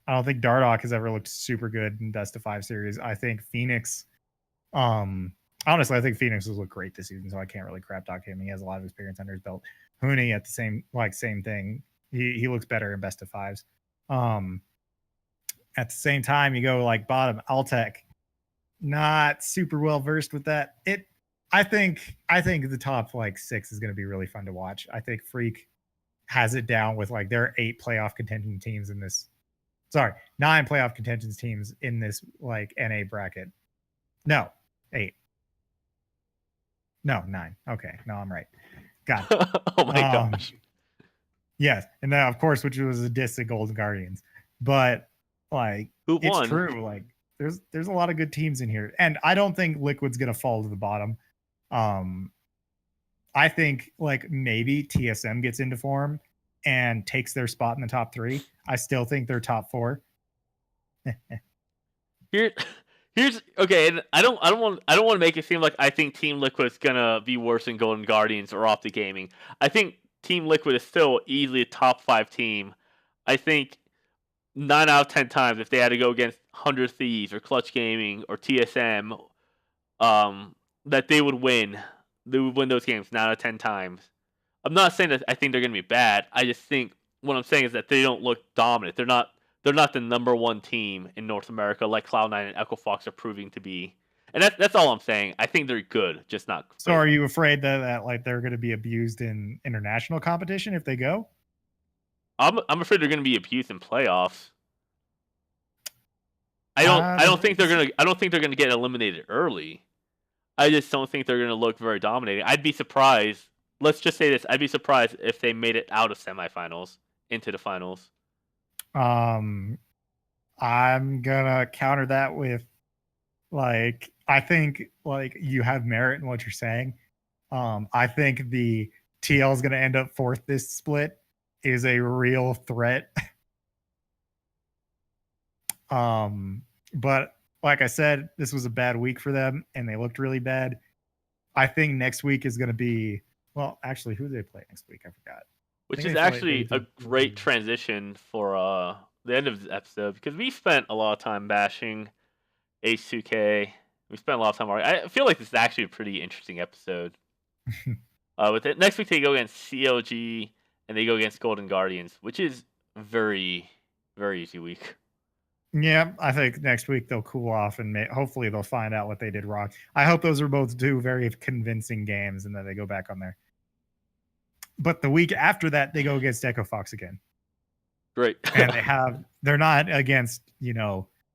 I don't think Dardoch has ever looked super good in best of five series. I think Phoenix, honestly, I think Phoenix has looked great this season, so I can't really crap talk him. He has a lot of experience under his belt. Huni at the same thing. He looks better in best of fives. At the same time, you go like bottom Altec, not super well versed with that. I think the top like 6 is going to be really fun to watch. I think Freak has it down with like there are 8 playoff contention teams in this. Sorry, 9 playoff contention teams in this like NA bracket. No, 8. No, 9. Okay, no, I'm right. God. Oh my gosh. Yes, and then of course, which was a diss at Golden Guardians, but like Who it's won? true. Like there's a lot of good teams in here, and I don't think Liquid's gonna fall to the bottom. I think like maybe TSM gets into form and takes their spot in the top 3. I still think they're top 4. Here's okay, and I don't want to make it seem like I think Team Liquid's gonna be worse than Golden Guardians or Optic Gaming. I think Team Liquid is still easily a top 5 team. I think 9 out of 10 times if they had to go against 100 Thieves or Clutch Gaming or TSM, that they would win. They would win those games 9 out of 10 times. I'm not saying that I think they're gonna be bad. I just think what I'm saying is that they don't look dominant. They're not the number 1 team in North America like Cloud9 and Echo Fox are proving to be. And that's all I'm saying. I think they're good, just not great. So are you afraid that like they're going to be abused in international competition if they go? I'm afraid they're going to be abused in playoffs. I don't think they're going to get eliminated early. I just don't think they're going to look very dominating. I'd be surprised. Let's just say this. I'd be surprised if they made it out of semifinals into the finals. I'm gonna counter that with like I think like you have merit in what you're saying. I think the TL is gonna end up 4th this split is a real threat. But like I said, this was a bad week for them and they looked really bad. I think next week is gonna be actually who do they play next week? I forgot. Which is actually a great transition for the end of the episode because we spent a lot of time bashing H2K. We spent a lot of time arguing. I feel like this is actually a pretty interesting episode. With it, next week they go against CLG and they go against Golden Guardians, which is very, very easy week. Yeah, I think next week they'll cool off and hopefully they'll find out what they did wrong. I hope those are both 2 very convincing games and then they go back on there. But the week after that, they go against Echo Fox again. Great. And they're not against,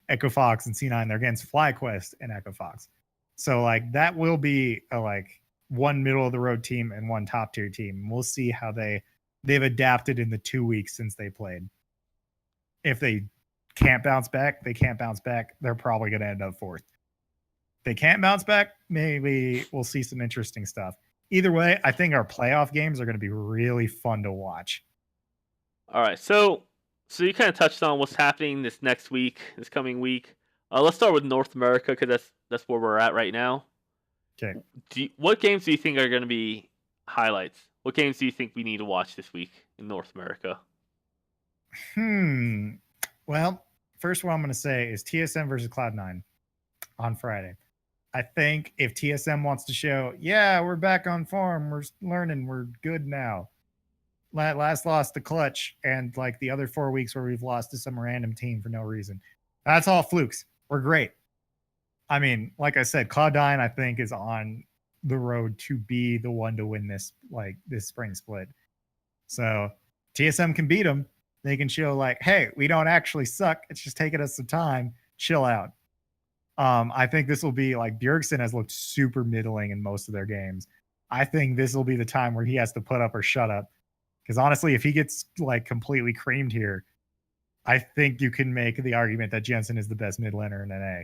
Echo Fox and C9. They're against FlyQuest and Echo Fox. So like that will be a like one middle of the road team and one top tier team. We'll see how they've adapted in the 2 weeks since they played. If they can't bounce back, they can't bounce back. They're probably going to end up 4th. They can't bounce back. Maybe we'll see some interesting stuff. Either way, I think our playoff games are going to be really fun to watch. All right, so you kind of touched on what's happening this coming week. Let's start with North America because that's where we're at right now. Okay. What games do you think are going to be highlights? What games do you think we need to watch this week in North America? Well, first one I'm going to say is TSM versus Cloud9 on Friday. I think if TSM wants to show, yeah, we're back on form, we're learning, we're good now. Last lost to Clutch and like the other 4 weeks where we've lost to some random team for no reason. That's all flukes. We're great. I mean, like I said, Cloud9 I think is on the road to be the one to win this spring split. So TSM can beat them. They can show like, hey, we don't actually suck. It's just taking us some time. Chill out. I think this will be like Bjergsen has looked super middling in most of their games. I think this will be the time where he has to put up or shut up. Because honestly, if he gets like completely creamed here, I think you can make the argument that Jensen is the best mid laner in NA.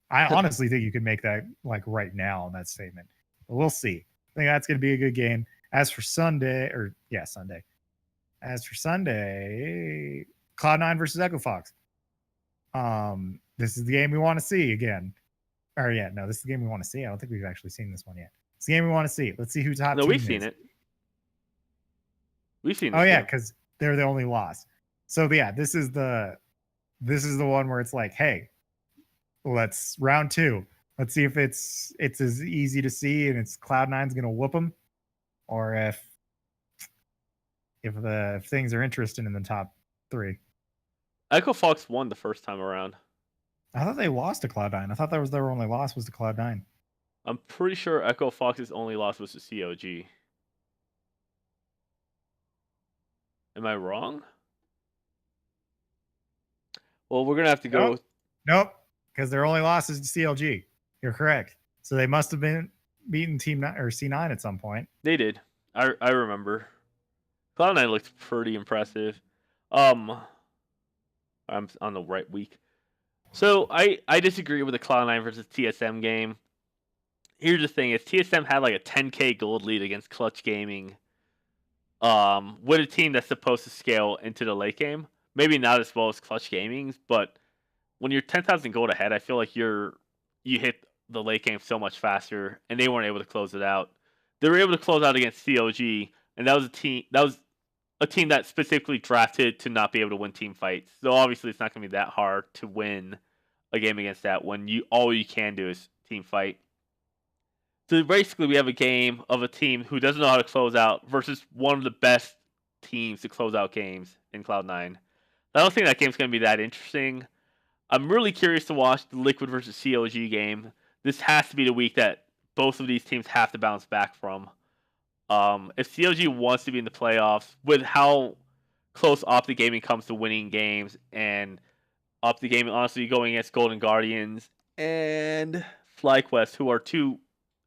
I honestly think you can make that like right now in that statement. But we'll see. I think that's going to be a good game. As for Sunday, As for Sunday, Cloud9 versus Echo Fox. this is the game we want to see again. Or yeah, no, this is the game we want to see. I don't think we've actually seen this one yet. It's the game we want to see. Let's see who top No, team we've is. seen it. We've seen. Oh this yeah, game. because they're the only loss. So yeah, this is the one where it's like, hey, let's round 2. Let's see if it's as easy to see and it's Cloud9's gonna whoop them, or if things are interesting in the top 3. Echo Fox won the first time around. I thought they lost to Cloud9. I thought that was their only loss was to Cloud9. I'm pretty sure Echo Fox's only loss was to COG. Am I wrong? Well, we're gonna have to go. Nope, because their only loss is to CLG. You're correct. So they must have been beaten Team 9 or C9 at some point. They did. I remember. Cloud9 looked pretty impressive. I'm on the right week. So I disagree with the Cloud9 versus TSM game. Here's the thing: is TSM had like a 10K gold lead against Clutch Gaming. With a team that's supposed to scale into the late game. Maybe not as well as Clutch Gaming's, but when you're 10,000 gold ahead, I feel like you hit the late game so much faster, and they weren't able to close it out. They were able to close out against COG, and that was a team that specifically drafted to not be able to win team fights. So obviously, it's not going to be that hard to win a game against that when all you can do is team fight. So basically, we have a game of a team who doesn't know how to close out versus one of the best teams to close out games in Cloud9. I don't think that game's going to be that interesting. I'm really curious to watch the Liquid versus COG game. This has to be the week that both of these teams have to bounce back from. If COG wants to be in the playoffs, with how close Optic Gaming comes to winning games, and Optic Gaming honestly going against Golden Guardians and FlyQuest, who are two,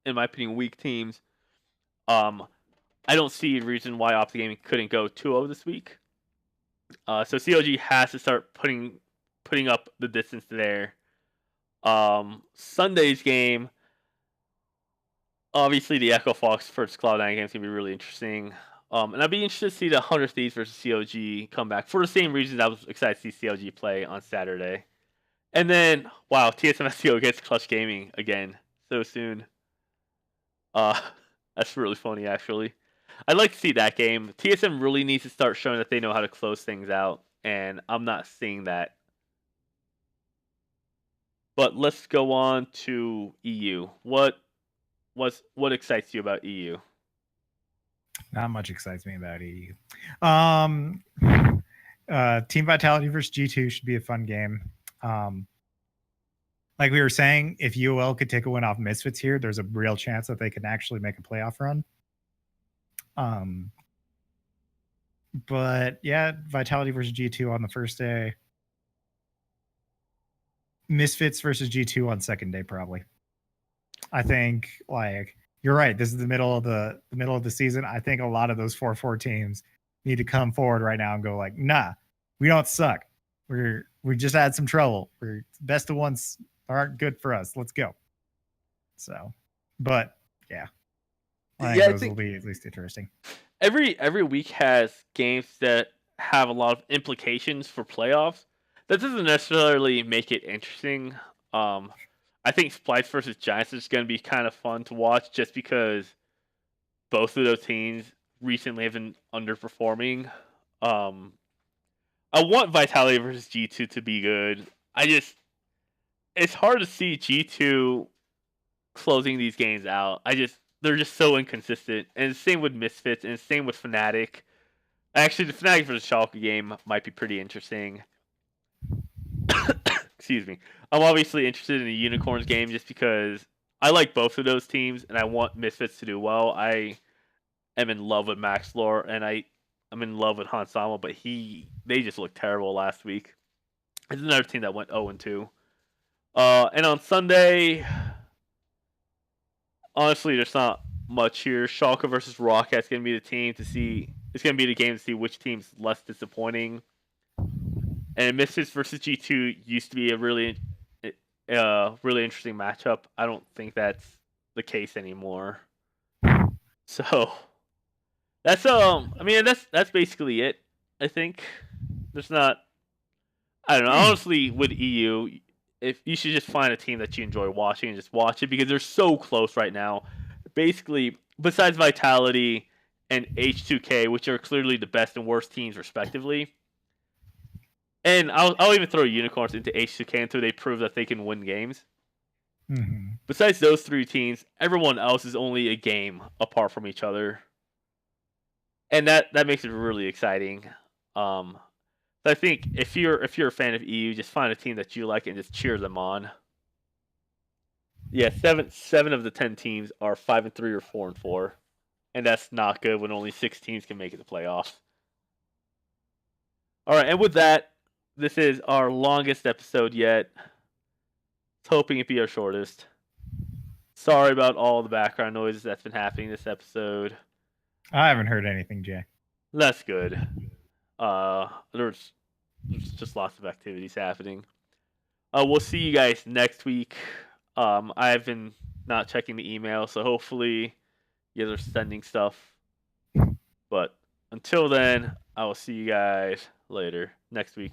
in my opinion, weak teams, I don't see a reason why Optic Gaming couldn't go 2-0 this week. So COG has to start putting up the distance there. Sunday's game, obviously the Echo Fox versus Cloud9 game is going to be really interesting. And I'd be interested to see the 100 Thieves versus COG come back for the same reasons I was excited to see COG play on Saturday. And then, wow, TSMSCO against Clutch Gaming again so soon. That's really funny, actually. I'd like to see that game. TSM really needs to start showing that they know how to close things out, and I'm not seeing that. But let's go on to EU. What excites you about EU? Not much excites me about EU. Team Vitality versus G2 should be a fun game. Like we were saying, if UOL could take a win off Misfits here, there's a real chance that they can actually make a playoff run. But yeah, Vitality versus G2 on the first day. Misfits versus G2 on second day, probably. I think like you're right. This is the middle of the season. I think a lot of those 4-4 teams need to come forward right now and go like, nah, we don't suck. We just had some trouble. We're best of ones aren't good for us. Let's go. So, but yeah, I think those will be at least interesting. Every week has games that have a lot of implications for playoffs. That doesn't necessarily make it interesting. I think Splice versus Giants is going to be kind of fun to watch just because both of those teams recently have been underperforming. I want Vitality versus G2 to be good. It's hard to see G2 closing these games out. They're just so inconsistent. And same with Misfits, and same with Fnatic. Actually, the Fnatic versus Schalke game might be pretty interesting. Excuse me. I'm obviously interested in the Unicorns game just because I like both of those teams, and I want Misfits to do well. I am in love with Max Lore, and I'm in love with Hans Sama, but they just looked terrible last week. It's another team that went 0-2. And on Sunday, honestly, there's not much here. Schalke versus Rocket's going to be the team to see. It's going to be the game to see which team's less disappointing. And Misfits versus G2 used to be a really interesting matchup. I don't think that's the case anymore. So that's that's basically it. I think there's not. I don't know. Honestly, with EU, if you should just find a team that you enjoy watching and just watch it because they're so close right now. Basically, besides Vitality and H2K, which are clearly the best and worst teams respectively. And I'll even throw Unicorns into H2K until they prove that they can win games. Mm-hmm. Besides those three teams, everyone else is only a game apart from each other. And that makes it really exciting. So I think if you're a fan of EU, just find a team that you like and just cheer them on. Yeah, seven of the 10 teams are 5-3 or 4-4, and that's not good when only 6 teams can make it to playoffs. All right, and with that, this is our longest episode yet. Hoping it be our shortest. Sorry about all the background noises that's been happening this episode. I haven't heard anything, Jay. That's good. There's just lots of activities happening. We'll see you guys next week. I've been not checking the email, so hopefully you guys are sending stuff. But until then, I will see you guys later next week.